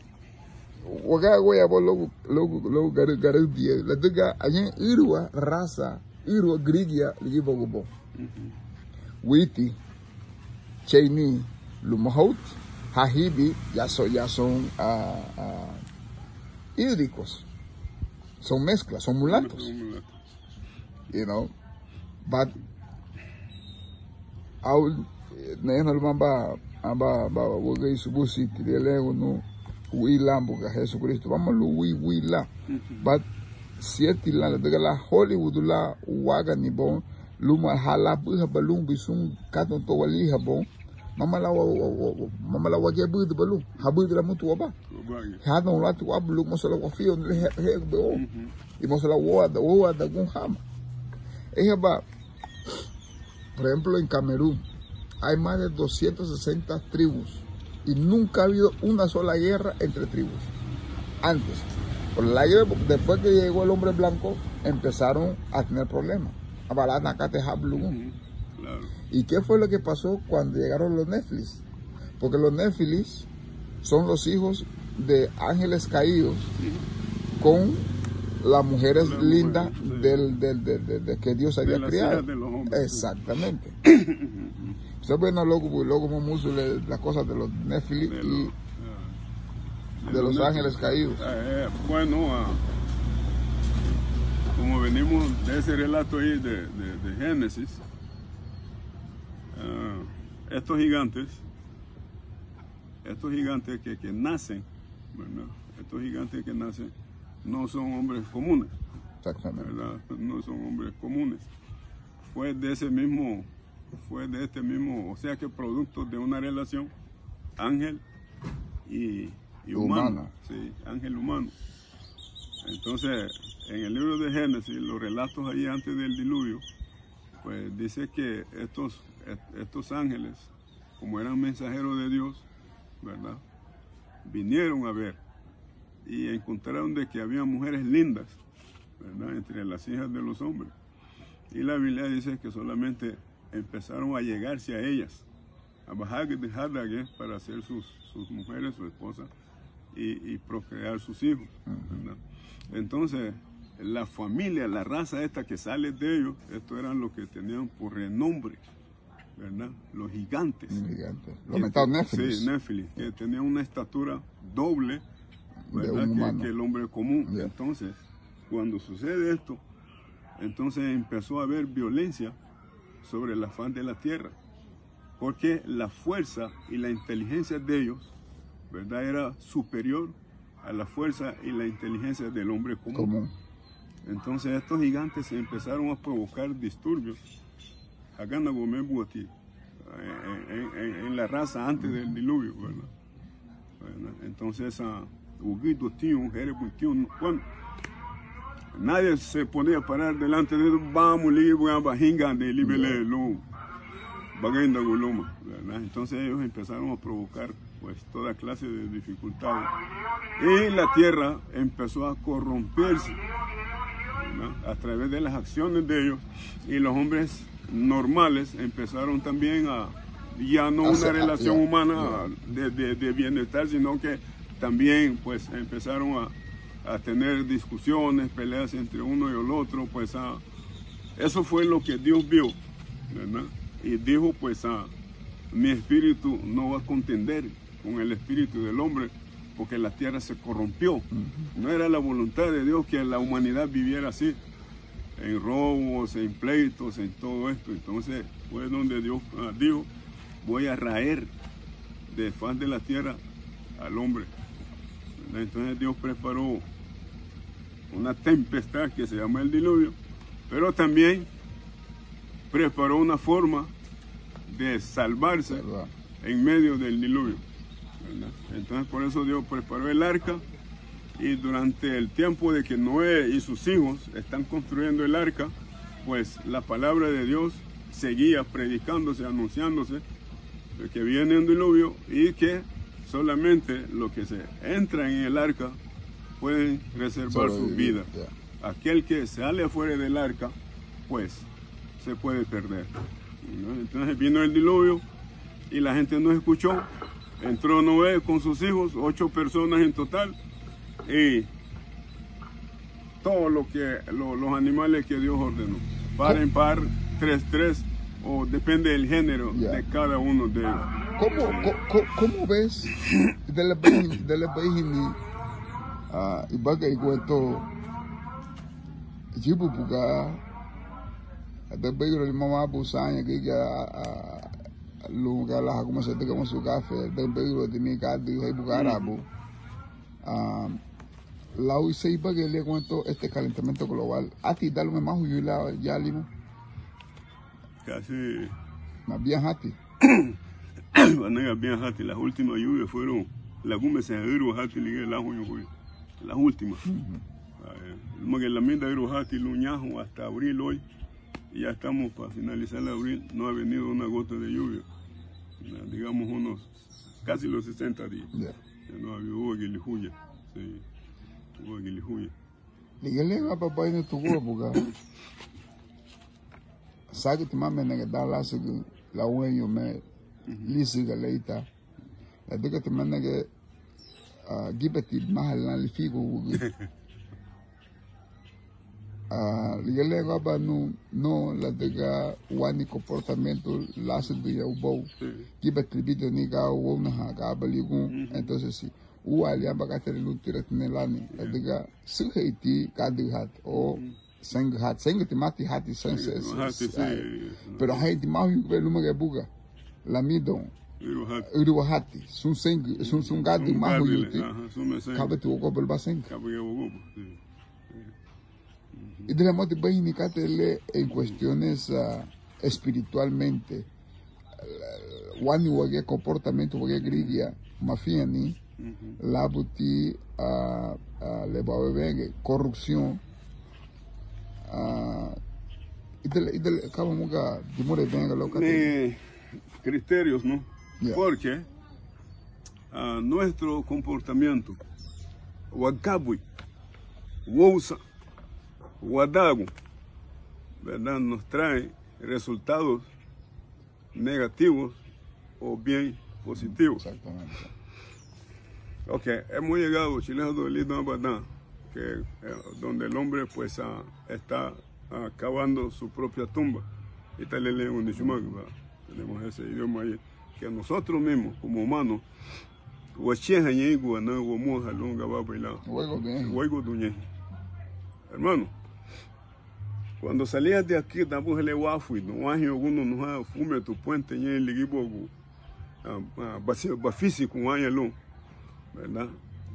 waga goya bo logo garantia. La diga ayen irwa raza, irwa grigia ligi bogo. Witi, Cheney, Lumahout, Hahibi, ya son hídricos. Son mezclas, son mulatos. You know, but nena lumamba aba wogai subusi tidele no wilambo ga Jesus Cristo vamos lu wila but sieti la de la Hollywood la waga ni bon luma hala bu balung bisung katon to wali ha bon mama la wage bu de balung habu de la mutu waba ha no la tu ablu mo sala wafio le he bo y mo sala wa da gun hama ba. Por ejemplo, en Camerún hay más de 260 tribus y nunca ha habido una sola guerra entre tribus. Antes, por la guerra, después que llegó el hombre blanco, empezaron a tener problemas. ¿Y qué fue lo que pasó cuando llegaron los néfilis? Porque los néfilis son los hijos de ángeles caídos con las mujeres lindas de que Dios había criado. Exactamente. Usted ve luego mucho las cosas de los néfilis y de los ángeles caídos. Bueno, como venimos de ese relato ahí de Génesis, estos gigantes que nacen, ¿verdad? Estos gigantes que nacen no son hombres comunes. Exactamente. ¿Verdad? No son hombres comunes. Fue de este mismo, o sea que producto de una relación ángel y humano. Sí, ángel humano. Entonces, en el libro de Génesis, los relatos ahí antes del diluvio, pues dice que estos ángeles, como eran mensajeros de Dios, ¿verdad? Vinieron a ver y encontraron de que había mujeres lindas, ¿verdad? Entre las hijas de los hombres. Y la Biblia dice que solamente empezaron a llegarse a ellas, a bajar de Hadague para ser sus mujeres, su esposa, y procrear sus hijos, ¿verdad? Entonces, la familia, la raza esta que sale de ellos, estos eran los que tenían por renombre, ¿verdad? Los gigantes. Los mentados néfilis. Sí, néfilis, que tenían una estatura doble, ¿verdad? Que el hombre común. Yeah. Entonces, cuando sucede esto, entonces empezó a haber violencia sobre la faz de la tierra, porque la fuerza y la inteligencia de ellos, ¿verdad? Era superior a la fuerza y la inteligencia del hombre común. Entonces estos gigantes empezaron a provocar disturbios acá en la raza antes del diluvio, ¿verdad? Entonces nadie se podía parar delante de ellos. Entonces ellos empezaron a provocar pues toda clase de dificultades y la tierra empezó a corromperse, ¿verdad? A través de las acciones de ellos, y los hombres normales empezaron también a ya no una relación humana de bienestar, sino que también pues empezaron a tener discusiones, peleas entre uno y el otro. Pues eso fue lo que Dios vio, ¿verdad? y dijo pues mi espíritu no va a contender con el espíritu del hombre porque la tierra se corrompió. No era la voluntad de Dios que la humanidad viviera así, en robos, en pleitos, en todo esto. Entonces fue donde Dios dijo, voy a raer de faz de la tierra al hombre. Entonces Dios preparó una tempestad que se llama el diluvio, pero también preparó una forma de salvarse en medio del diluvio, ¿verdad? Entonces por eso Dios preparó el arca, y durante el tiempo de que Noé y sus hijos están construyendo el arca, pues la palabra de Dios seguía predicándose, anunciándose de que viene un diluvio y que solamente los que se entran en el arca pueden reservar sus vidas. Aquel que sale afuera del arca, pues se puede perder, ¿no? Entonces vino el diluvio y la gente no escuchó. Entró Noé con sus hijos, 8 personas en total, y todos los animales que Dios ordenó, par en par, 3, o depende del género de cada uno de ellos. ¿Cómo ves de la Bahini y Baga y Gueto Jibupuga de Bagro y Mamá Busanya que ya lugar la como se te como su café de Bagro de mi casa de Bugarabo la UIC Baga le cuento este calentamiento global a ti dale más huyula ya limo casi más bien a ti bien hati, las últimas lluvias fueron la gumbe se agregó hati ligue la junio las últimas. La meta de hati luñajo hasta abril hoy, y ya estamos para finalizar el abril, no ha venido una gota de lluvia, digamos unos casi los 60 días. No había hubo aguilijuya, sí, hubo aguilijuya. Ligue va papá en tu cuerpo porque sabe que mami me da la hueño me lisiga leita la diga te manda que gibeti mahal na lifigo ligele gaba no la diga wani comportamento lazo de yaubo gibeti video ni ga wona ha ga baligun entonces si o ali amba ter lutira tinelani la diga suheiti kadhat o sanghat sangati mati hati senses pero hay de mahu pelo mga buga lamidon Uruhati, sun gadi mahu yuti, kabeti wogo belbasen. Y de la moto bahini katele en cuestiones espiritualmente, wani wage comportamento wage grigia, mafiani, labuti, lebawebenge, corrupción, y de kama muga dimore venga lo katele. Criterios, ¿no? Porque nuestro comportamiento, Wagabui, Wousa, Wadagu, ¿verdad? Nos trae resultados negativos o bien positivos. Exactamente. Ok, hemos llegado, Chile de Lido Abadán, que donde el hombre pues está cavando su propia tumba. Y tal es un tenemos ese idioma ahí, que nosotros mismos, como humanos, hermano, cuando salías de aquí, damos el guafu y no hay alguno no ha fume tu puente en el equipo físico un año, ¿verdad?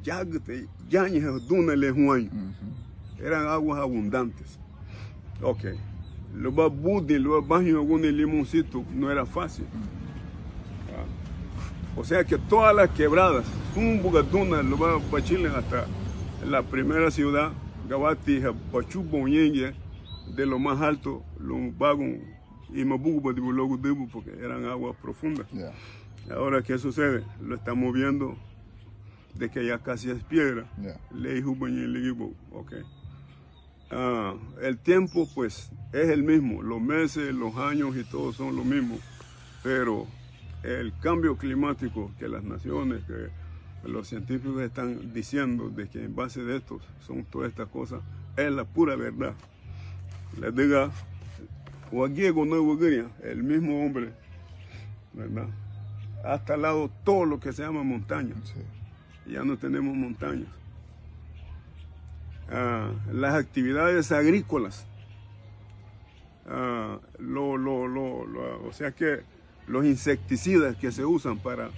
Ya eran aguas abundantes. Ok. Lo va budi, lo va bajo algún limoncito, no era fácil. O sea que todas las quebradas, un bugatuna, lo va a Chile hasta la primera ciudad, Gabati, Pachuboñengue, de lo más alto, lo vagon y Mabugo de Bulogo Debu, porque eran aguas profundas. Ahora, ¿qué sucede? Lo estamos viendo de que ya casi es piedra. Le okay. El tiempo pues es el mismo, los meses, los años y todo son lo mismo, pero el cambio climático que las naciones, que los científicos están diciendo de que en base de estos son todas estas cosas, es la pura verdad. Les diga, Wagiego no Wagaria, el mismo hombre, ¿verdad? Ha talado todo lo que se llama montaña. Sí. Ya no tenemos montañas. Las actividades agrícolas, o sea que los insecticidas que se usan para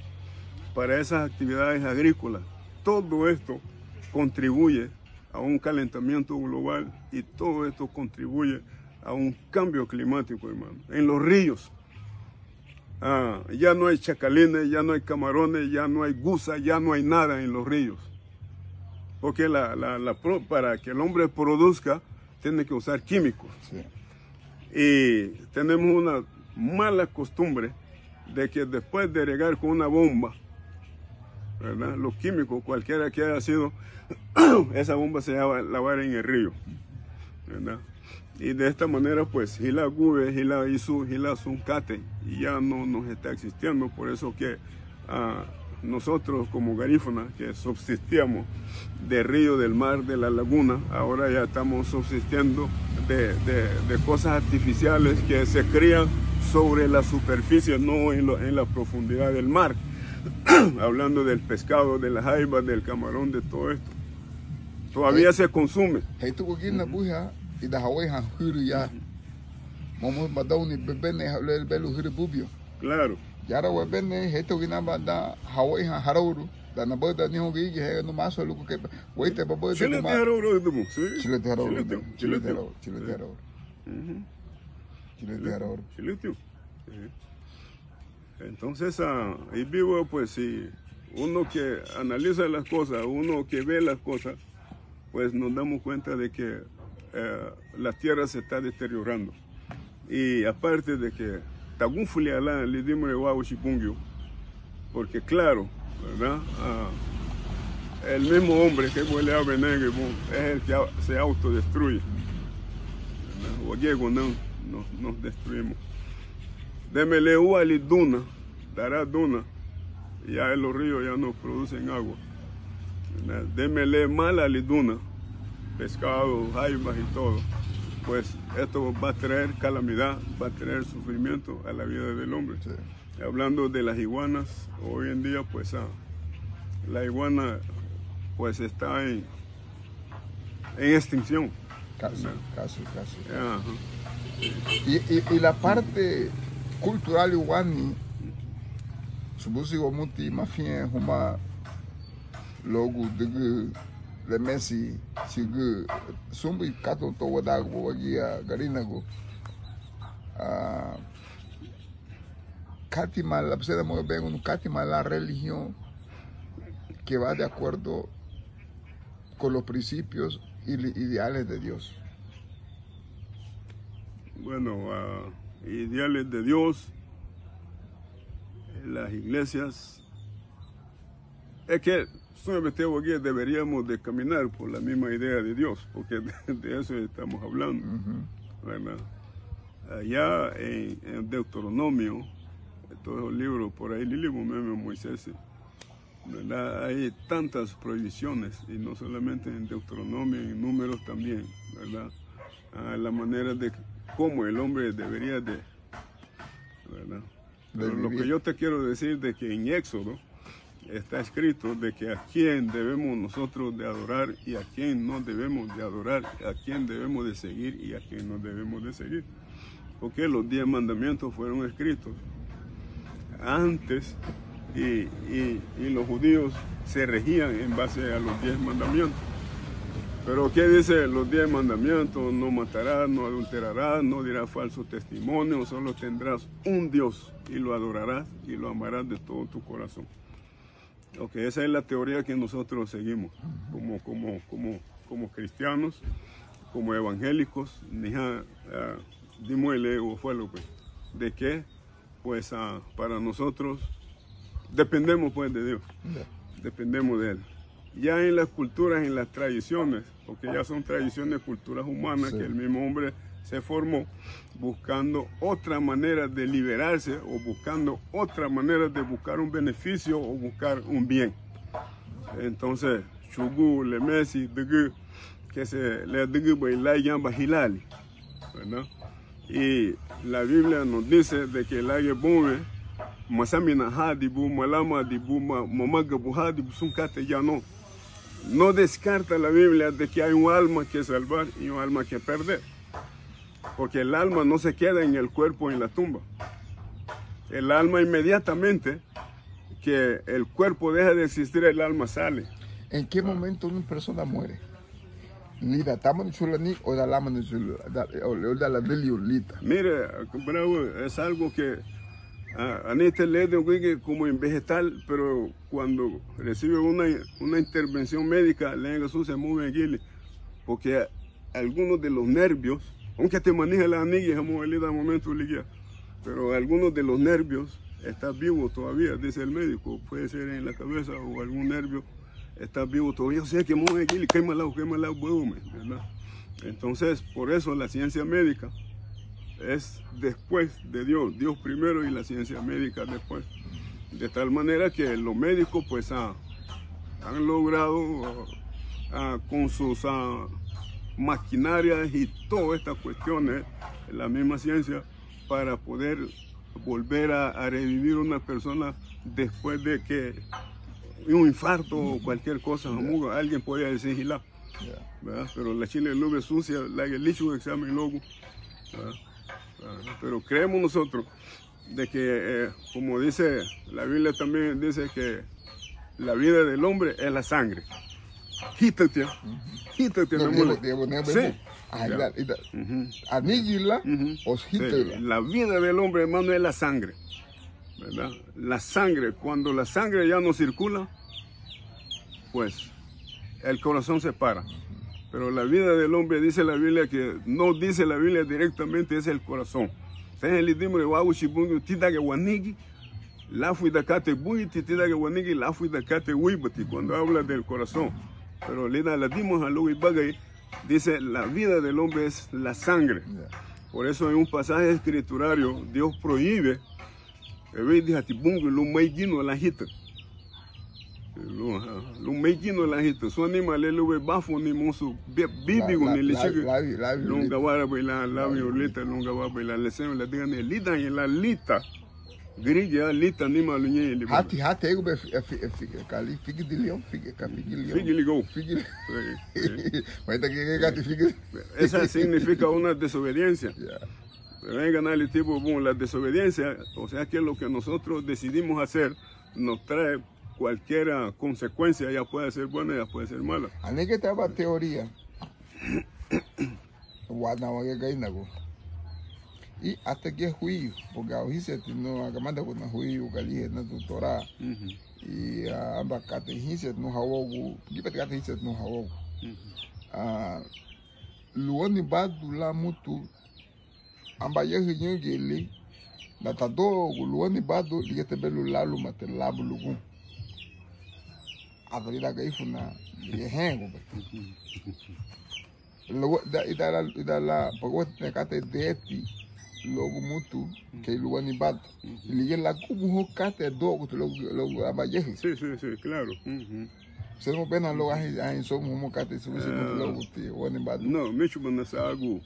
esas actividades agrícolas, todo esto contribuye a un calentamiento global y todo esto contribuye a un cambio climático, hermano. En los ríos ya no hay chacalines, ya no hay camarones, ya no hay gusas, ya no hay nada en los ríos. Porque para que el hombre produzca, tiene que usar químicos. Sí. Y tenemos una mala costumbre de que después de regar con una bomba, ¿verdad?, los químicos, cualquiera que haya sido, esa bomba se va a lavar en el río, ¿verdad? Y de esta manera, pues, Hila Gube, Hila Isu, Hila Suncate, y ya no nos está existiendo. Por eso que nosotros como garífuna, que subsistíamos del río, del mar, de la laguna, ahora ya estamos subsistiendo de cosas artificiales que se crían sobre la superficie, no en la profundidad del mar. Hablando del pescado, de las jaibas, del camarón, de todo esto. Todavía se consume. Y da Hawaii Huru ya. Vamos a dar un bebé el belo Huru. Claro. Ya era bebé, esto que nada da Hawaii Harauru. Da na boda ni hogi que no más solo que wait para boda. Chile de Harauru, sí. Chile de Harauru. Chile de Harauru. Chile de Harauru. Chile de Harauru. Chile de Entonces, ahí vivo, pues, si uno que analiza las cosas, uno que ve las cosas, pues nos damos cuenta de que la tierra se está deteriorando. Y aparte de que le dimos porque claro, ¿verdad? El mismo hombre que huele a veneno es el que se autodestruye. O Diego nos destruimos. Démele a la duna, dará duna, y ya los ríos ya no producen agua. Démele mal a la duna, pescado, jaibas y todo, pues esto va a traer calamidad, va a traer sufrimiento a la vida del hombre. Sí. Hablando de las iguanas, hoy en día pues la iguana pues está en extinción. Casi. Ajá. Y la parte cultural iguani, subusi muti mafia huma logo de le Messi sigue sumbi kato to wadago wagia garinago Katima la pseda mo ben un Katima la religión que va de acuerdo con los principios y ideales de Dios. Bueno, ideales de Dios, las iglesias, es que deberíamos de caminar por la misma idea de Dios, porque de eso estamos hablando. ¿Verdad? Allá en Deuteronomio, todos los libros por ahí, Moisés, ¿verdad? Hay tantas prohibiciones, y no solamente en Deuteronomio, en Números también, ¿verdad? La manera de cómo el hombre debería de, ¿verdad? Pero lo que yo te quiero decir de que en Éxodo está escrito de que a quién debemos nosotros de adorar y a quién no debemos de adorar, a quién debemos de seguir y a quién no debemos de seguir. Porque los 10 mandamientos fueron escritos antes y los judíos se regían en base a los 10 mandamientos. Pero ¿qué dice los 10 mandamientos? No matarás, no adulterarás, no dirás falso testimonio, solo tendrás un Dios y lo adorarás y lo amarás de todo tu corazón. Ok, esa es la teoría que nosotros seguimos como cristianos, como evangélicos, de que pues para nosotros dependemos pues de Dios, dependemos de Él. Ya en las culturas, en las tradiciones, porque ya son tradiciones, culturas humanas, sí, que el mismo hombre se formó buscando otra manera de liberarse o buscando otra manera de buscar un beneficio o buscar un bien. Entonces, Shugu, Lemesi, que se le diga bailar ya bajilali, ¿verdad? Y la Biblia nos dice de que el águila bombe, masamina hadibu, malama dibu, mamagabu hadibu, sunkate ya no. No descarta la Biblia de que hay un alma que salvar y un alma que perder. Porque el alma no se queda en el cuerpo en la tumba. El alma inmediatamente que el cuerpo deja de existir, el alma sale. ¿En qué momento una persona muere? Lida, ¿estamos en Chulani o da lama en Chulani? O da la deliolita. Mire, bravo, es algo que Anita lee de como en vegetal, pero cuando recibe una intervención médica, le se mueve aquí, porque algunos de los nervios, aunque te maneja la anilla, como el momento ligia, pero algunos de los nervios están vivos todavía, dice el médico, puede ser en la cabeza o algún nervio está vivo todavía, o sea que mueve aquí, quema la ¿verdad? Entonces, por eso la ciencia médica es después de Dios, Dios primero y la ciencia médica después. De tal manera que los médicos pues han logrado con sus maquinarias y todas estas cuestiones, la misma ciencia, para poder volver a revivir una persona después de que un infarto o cualquier cosa, alguien podía decir gila, pero la chile nube sucia, la que el examen logo. Pero creemos nosotros de que, como dice la Biblia, también dice que la vida del hombre es la sangre. Hítate, la vida del hombre, hermano, es la sangre, ¿verdad? La sangre, cuando la sangre ya no circula, pues el corazón se para. Pero la vida del hombre, dice la Biblia, que no dice la Biblia directamente, es el corazón. Cuando habla del corazón. Pero la dimos a Luis Bagay, dice la vida del hombre es la sangre. Por eso en un pasaje escriturario, Dios prohíbe, lo mequino la gente, son animales lo ve bafo ni musu bibigo ni leche longa vara baila la violeta longa va baila le se la digan el lita en la lita grilla lita ni maluñe le hati ego be cali figi de leão figi ligo esa significa una desobediencia. Vengan al tipo, la desobediencia, o sea que lo que nosotros decidimos hacer nos trae cualquier consecuencia, ya puede ser buena, ya puede ser mala. A mí que te haga teoría. Y hasta que es juicio, porque a veces no agamanda con juicio, cali na tutora. Y ambacate hiset no hawogu, gipate hiset no hawogu. Luoni badu la mutu amba yehu nyugeli na tado luoni badu ligete belu lalu mate labu lugu. Avalida gaifuna yehengo lo da idala pagwat nekate deti logo mutu que luoni badu lige la kubu hokate dogo logo amba yehu. Sí, claro. Se no pena lo hay somos mocate subir logo ti woni badu. No, me chupa na sago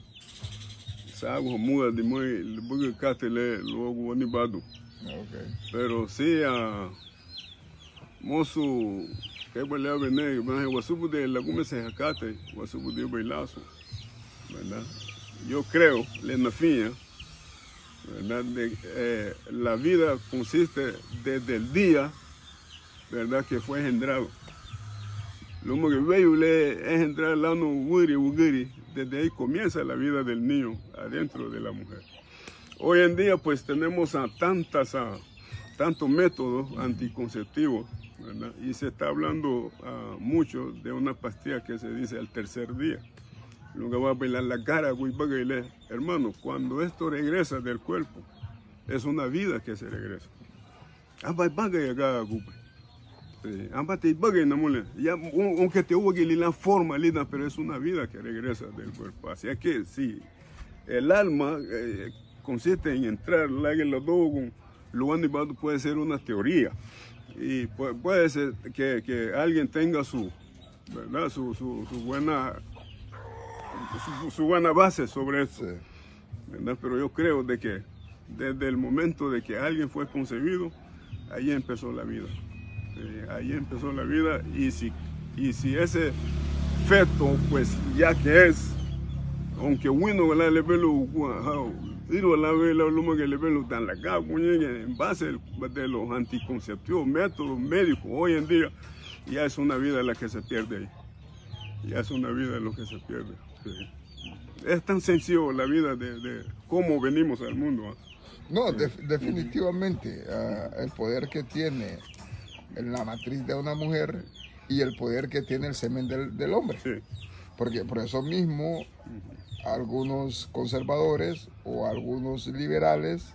muda de muy bugue catele logo woni badu. Okay. Pero sí moço que bolea bene, mas wasubu de la gume se jacate, wasubu de bailazo, ¿verdad? Yo creo, le nafía, ¿verdad? La vida consiste desde el día, ¿verdad? Que fue engendrado. Lo que veo es engendrar la no ugiri, desde ahí comienza la vida del niño adentro de la mujer. Hoy en día pues tenemos tantos métodos anticonceptivos, ¿verdad? Y se está hablando mucho de una pastilla que se dice al tercer día. Luego va a bailar la cara, hermano, cuando esto regresa del cuerpo, es una vida que se regresa. Aunque te hubo que la forma linda, pero es una vida que regresa del cuerpo. Así es que sí, el alma consiste en entrar, puede ser una teoría. Y puede ser que alguien tenga ¿verdad? su buena base sobre eso. Sí. ¿verdad? Pero yo creo de que desde el momento de que alguien fue concebido, ahí empezó la vida. Ahí empezó la vida, y si ese feto, pues ya que es, aunque bueno, le velo, la luma que le velo tan la cara, en base de los anticonceptivos, métodos médicos, hoy en día, ya es una vida la que se pierde ahí. Ya es una vida lo que se pierde. Sí. Es tan sencillo la vida de cómo venimos al mundo. No, definitivamente, el poder que tiene en la matriz de una mujer y el poder que tiene el semen del hombre. Sí. Porque por eso mismo algunos conservadores o algunos liberales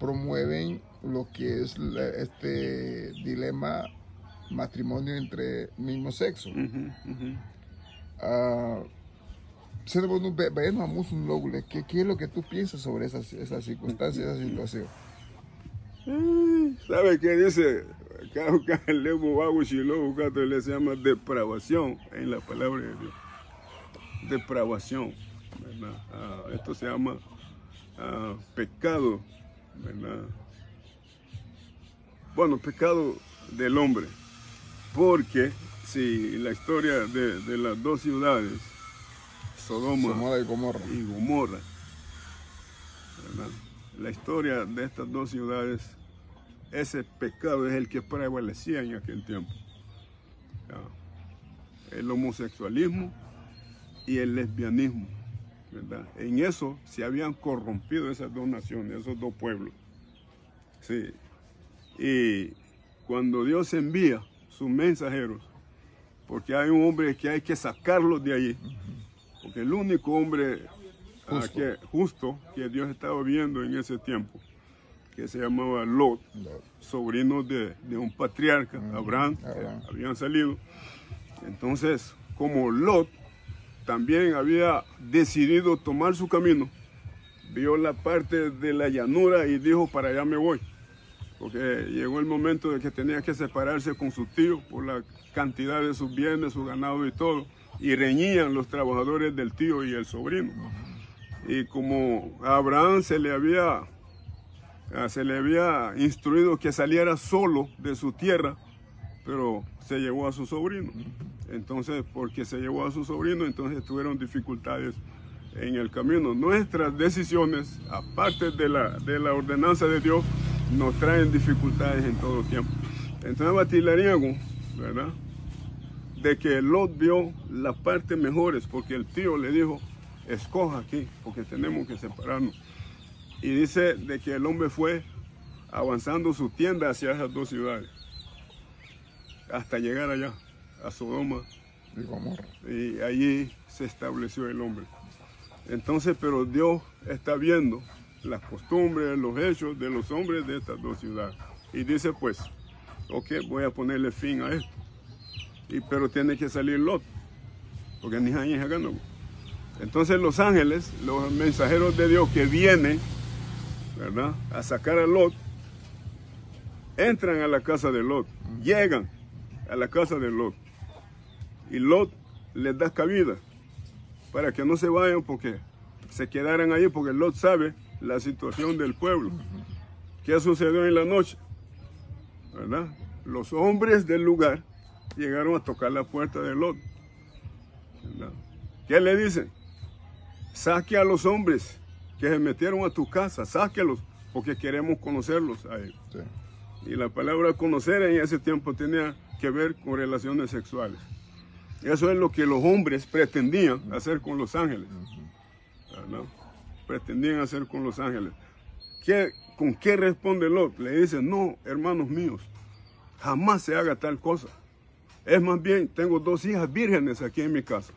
promueven lo que es este dilema matrimonio entre mismo sexo. ¿Qué es lo que tú piensas sobre esa circunstancia, esa situación? ¿Sabe qué dice? Le se llama depravación en la palabra de Dios. Depravación, ¿verdad? Esto se llama pecado, ¿verdad? Bueno, pecado del hombre, porque si la historia de las dos ciudades, Sodoma y Gomorra, ¿verdad? La historia de estas dos ciudades, ese pecado es el que prevalecía en aquel tiempo. El homosexualismo y el lesbianismo, ¿verdad? En eso se habían corrompido esas dos naciones, esos dos pueblos. Sí. Y cuando Dios envía sus mensajeros, porque hay un hombre que hay que sacarlos de allí, porque el único hombre justo que Dios estaba viendo en ese tiempo, que se llamaba Lot, sobrino de un patriarca, Abraham, que habían salido. Entonces, como Lot también había decidido tomar su camino, vio la parte de la llanura y dijo, para allá me voy, porque llegó el momento de que tenía que separarse con su tío por la cantidad de sus bienes, su ganado y todo, y reñían los trabajadores del tío y el sobrino. Y como a Abraham se le había instruido que saliera solo de su tierra, pero se llevó a su sobrino. Entonces, porque se llevó a su sobrino, entonces tuvieron dificultades en el camino. Nuestras decisiones, aparte de la ordenanza de Dios, nos traen dificultades en todo tiempo. Entonces, batilariago, ¿verdad?, de que Lot vio las partes mejores, porque el tío le dijo, escoja aquí, porque tenemos que separarnos. Y dice de que el hombre fue avanzando su tienda hacia esas dos ciudades, hasta llegar allá, a Sodoma y Gomorra. Y allí se estableció el hombre. Entonces, pero Dios está viendo las costumbres, los hechos de los hombres de estas dos ciudades. Y dice, pues, ok, voy a ponerle fin a esto. Pero tiene que salir Lot, porque ni hay acá no. Entonces los ángeles, los mensajeros de Dios que vienen, ¿verdad?, a sacar a Lot, entran a la casa de Lot, llegan a la casa de Lot, y Lot les da cabida para que no se vayan, porque se quedaran ahí, porque Lot sabe la situación del pueblo. ¿Qué sucedió en la noche? ¿Verdad? Los hombres del lugar llegaron a tocar la puerta de Lot, ¿verdad? ¿Qué le dicen? Saque a los hombres que se metieron a tu casa, sáquelos, porque queremos conocerlos a ellos. Sí. Y la palabra conocer en ese tiempo tenía que ver con relaciones sexuales. Eso es lo que los hombres pretendían hacer con los ángeles, ¿verdad? Pretendían hacer con los ángeles. ¿Con qué responde Lot? Le dice, no, hermanos míos, jamás se haga tal cosa. Es más bien, tengo dos hijas vírgenes aquí en mi casa.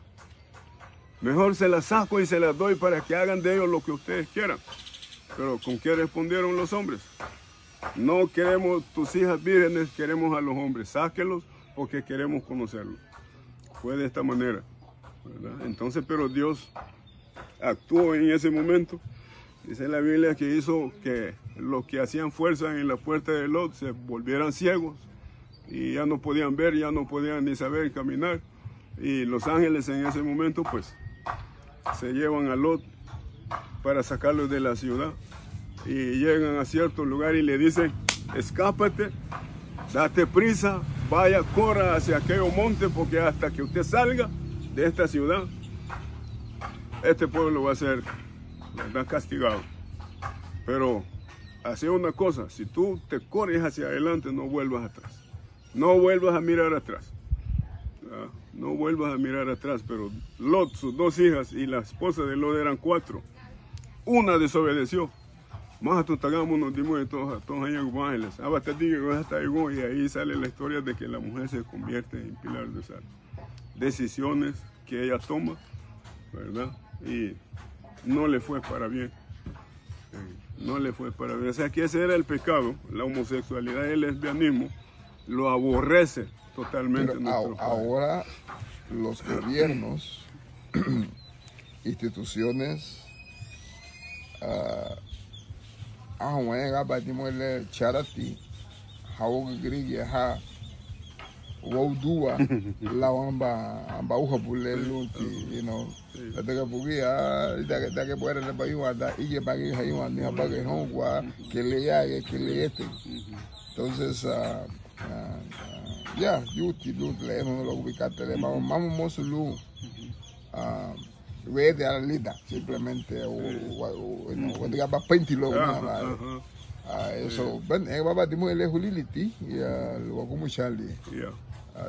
Mejor se las saco y se las doy para que hagan de ellos lo que ustedes quieran. Pero ¿con qué respondieron los hombres? No queremos tus hijas vírgenes, queremos a los hombres. Sáquelos porque queremos conocerlos. Fue de esta manera, ¿verdad? Entonces, pero Dios actuó en ese momento. Dice la Biblia que hizo que los que hacían fuerza en la puerta de Lot se volvieran ciegos y ya no podían ver, ya no podían ni saber caminar. Y los ángeles en ese momento pues se llevan a Lot para sacarlo de la ciudad. Y llegan a cierto lugar y le dicen, escápate, date prisa, vaya, corra hacia aquel monte, porque hasta que usted salga de esta ciudad, este pueblo va a ser, ¿verdad?, castigado. Pero hace una cosa, si tú te corres hacia adelante, no vuelvas atrás. No vuelvas a mirar atrás. No vuelvas a mirar atrás. Pero Lot, sus 2 hijas y la esposa de Lot eran 4. Una desobedeció. Más tutagamos nos dimos de todos años ángeles. Y ahí sale la historia de que la mujer se convierte en pilar de sal. Decisiones que ella toma, ¿verdad? Y no le fue para bien. No le fue para bien. O sea que ese era el pecado, la homosexualidad y el lesbianismo. Lo aborrece totalmente. Pero ahora los gobiernos, instituciones, charity, la you know, entonces ya yuti le no lo ubicate le vamos mosulu de la lida simplemente o diga va pentilo eso ben baba dimo ele huliliti ya lo como chali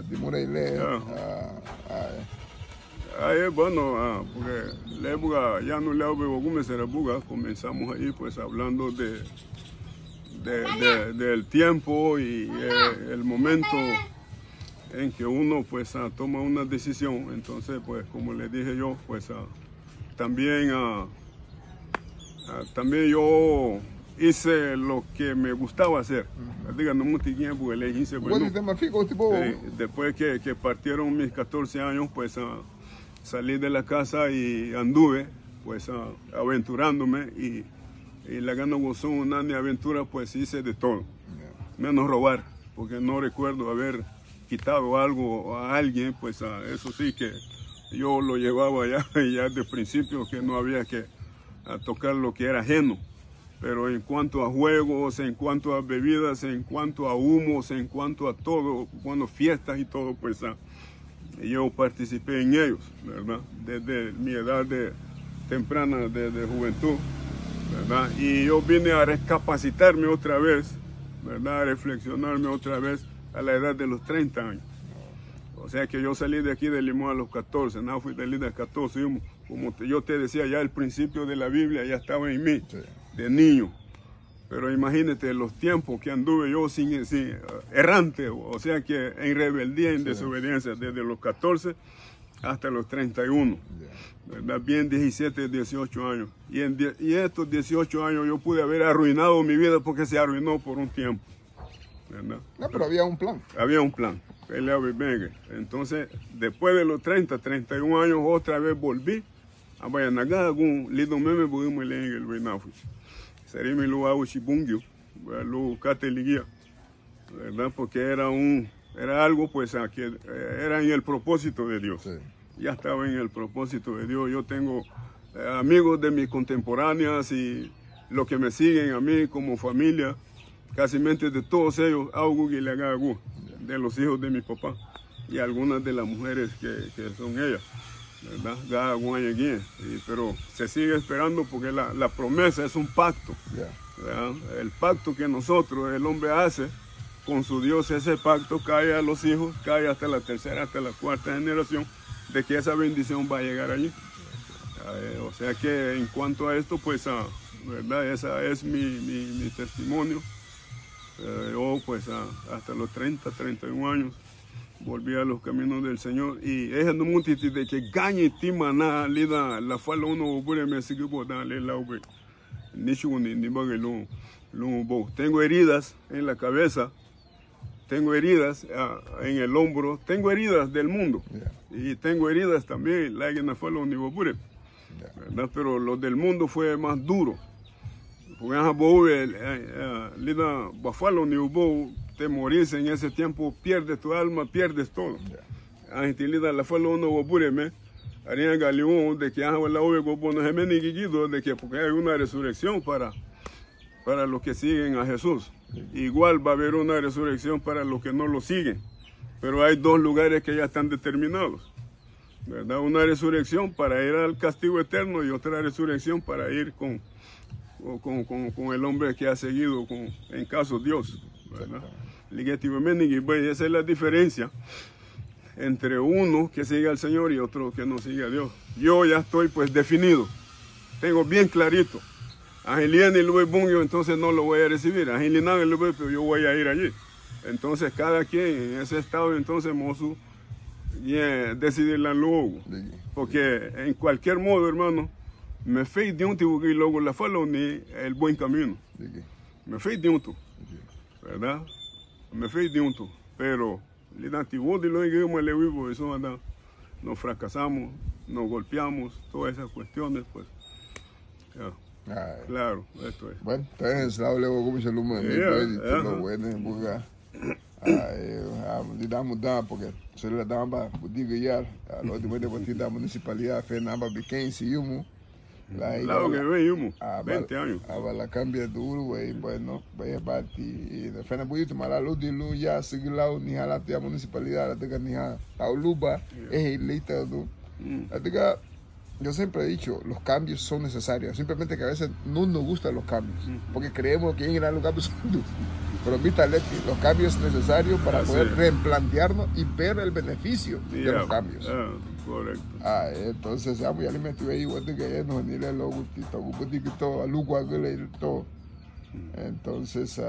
dimo ele bueno, porque ya no le hago comenzamos ahí pues hablando del tiempo y el momento en que uno pues toma una decisión. Entonces pues como le dije yo pues también yo hice lo que me gustaba hacer. Después que partieron mis 14 años pues salí de la casa y anduve pues aventurándome y la gana gozó una aventura, pues hice de todo, menos robar, porque no recuerdo haber quitado algo a alguien, pues eso sí que yo lo llevaba ya de principio, que no había que tocar lo que era ajeno. Pero en cuanto a juegos, en cuanto a bebidas, en cuanto a humos, en cuanto a todo, bueno, fiestas y todo, pues yo participé en ellos, ¿verdad? Desde mi edad temprana de juventud, ¿verdad? Y yo vine a recapacitarme otra vez, ¿verdad? A reflexionarme otra vez a la edad de los 30 años. O sea que yo salí de aquí de Limón a los 14, no fui de Lida a 14, como yo te decía, ya el principio de la Biblia ya estaba en mí, sí, de niño. Pero imagínate los tiempos que anduve yo sin errante, o sea que en rebeldía, en desobediencia, desde los 14 hasta los 31, ¿verdad? Bien 17, 18 años. Y estos 18 años yo pude haber arruinado mi vida porque se arruinó por un tiempo, ¿verdad? No, pero había un plan. Había un plan. Entonces, después de los 30, 31 años, otra vez volví a Bayanaga, algún lido meme pudimos leer en el Benafu. Sería mi lugar Uchibungio, lo Cateligia, ¿verdad? Porque era algo pues que era en el propósito de Dios. Sí. Ya estaba en el propósito de Dios. Yo tengo amigos de mis contemporáneas y los que me siguen a mí como familia, casi de todos ellos, de los hijos de mi papá y algunas de las mujeres que son ellas, ¿verdad? Pero se sigue esperando porque la promesa es un pacto, ¿verdad? El pacto que nosotros, el hombre hace con su Dios, ese pacto cae a los hijos, cae hasta la tercera, hasta la cuarta generación, de que esa bendición va a llegar allí. O sea que en cuanto a esto, pues, ¿verdad? Esa es mi testimonio. Yo pues hasta los 30, 31 años volví a los caminos del Señor y es no multitud de que gagne timana lida la fala uno puede me seguir por darle la ube ni tengo heridas en la cabeza, tengo heridas en el hombro, tengo heridas del mundo y tengo heridas también la que na fala uno puede, ¿verdad? Pero los del mundo fue más duro. Porque te morís en ese tiempo, pierdes tu alma, pierdes todo. haría galeón de que la ove no se me de que porque hay una resurrección para los que siguen a Jesús. Igual va a haber una resurrección para los que no lo siguen. Pero hay dos lugares que ya están determinados, ¿verdad? Una resurrección para ir al castigo eterno y otra resurrección para ir con el hombre que ha seguido en caso Dios, ¿verdad? Esa es la diferencia entre uno que sigue al Señor y otro que no sigue a Dios. Yo ya estoy pues definido, tengo bien clarito. Angelina y Luis Bungo, entonces no lo voy a recibir. Angelina y Luis, pero yo voy a ir allí. Entonces cada quien en ese estado, entonces mozo, decidirla luego. Porque en cualquier modo, hermano, me fez de un tipo que luego la follow ni el buen camino. Me fez de un tu, ¿verdad? Me fez de un tu. Pero el antiguo de lo que yo le vivo, eso anda, nos fracasamos, nos golpeamos, todas esas cuestiones, pues. Ya. Claro, esto es. Bueno, entonces, la luego como se lo mando, lo bueno, porque le damos porque se le daba, digo ya, a los demás de la municipalidad, fue nada pequeño, si yo, claro que ve, 20 años. La cambia duro, güey, bueno, vaya a partir, y de frente bonito, mas la luz de luz ya, seguir la ni a la municipalidad, la tenga ni a la luba, es eleita, la tenga. Yo siempre he dicho, los cambios son necesarios, simplemente que a veces no nos gustan los cambios, porque creemos que en los cambios son duros. Pero viste, los cambios necesarios para poder replantearnos y ver el beneficio de los cambios. Correcto. Entonces, ya me metí ahí, que no ni le lo gustito, todo, lugar que le todo. Entonces,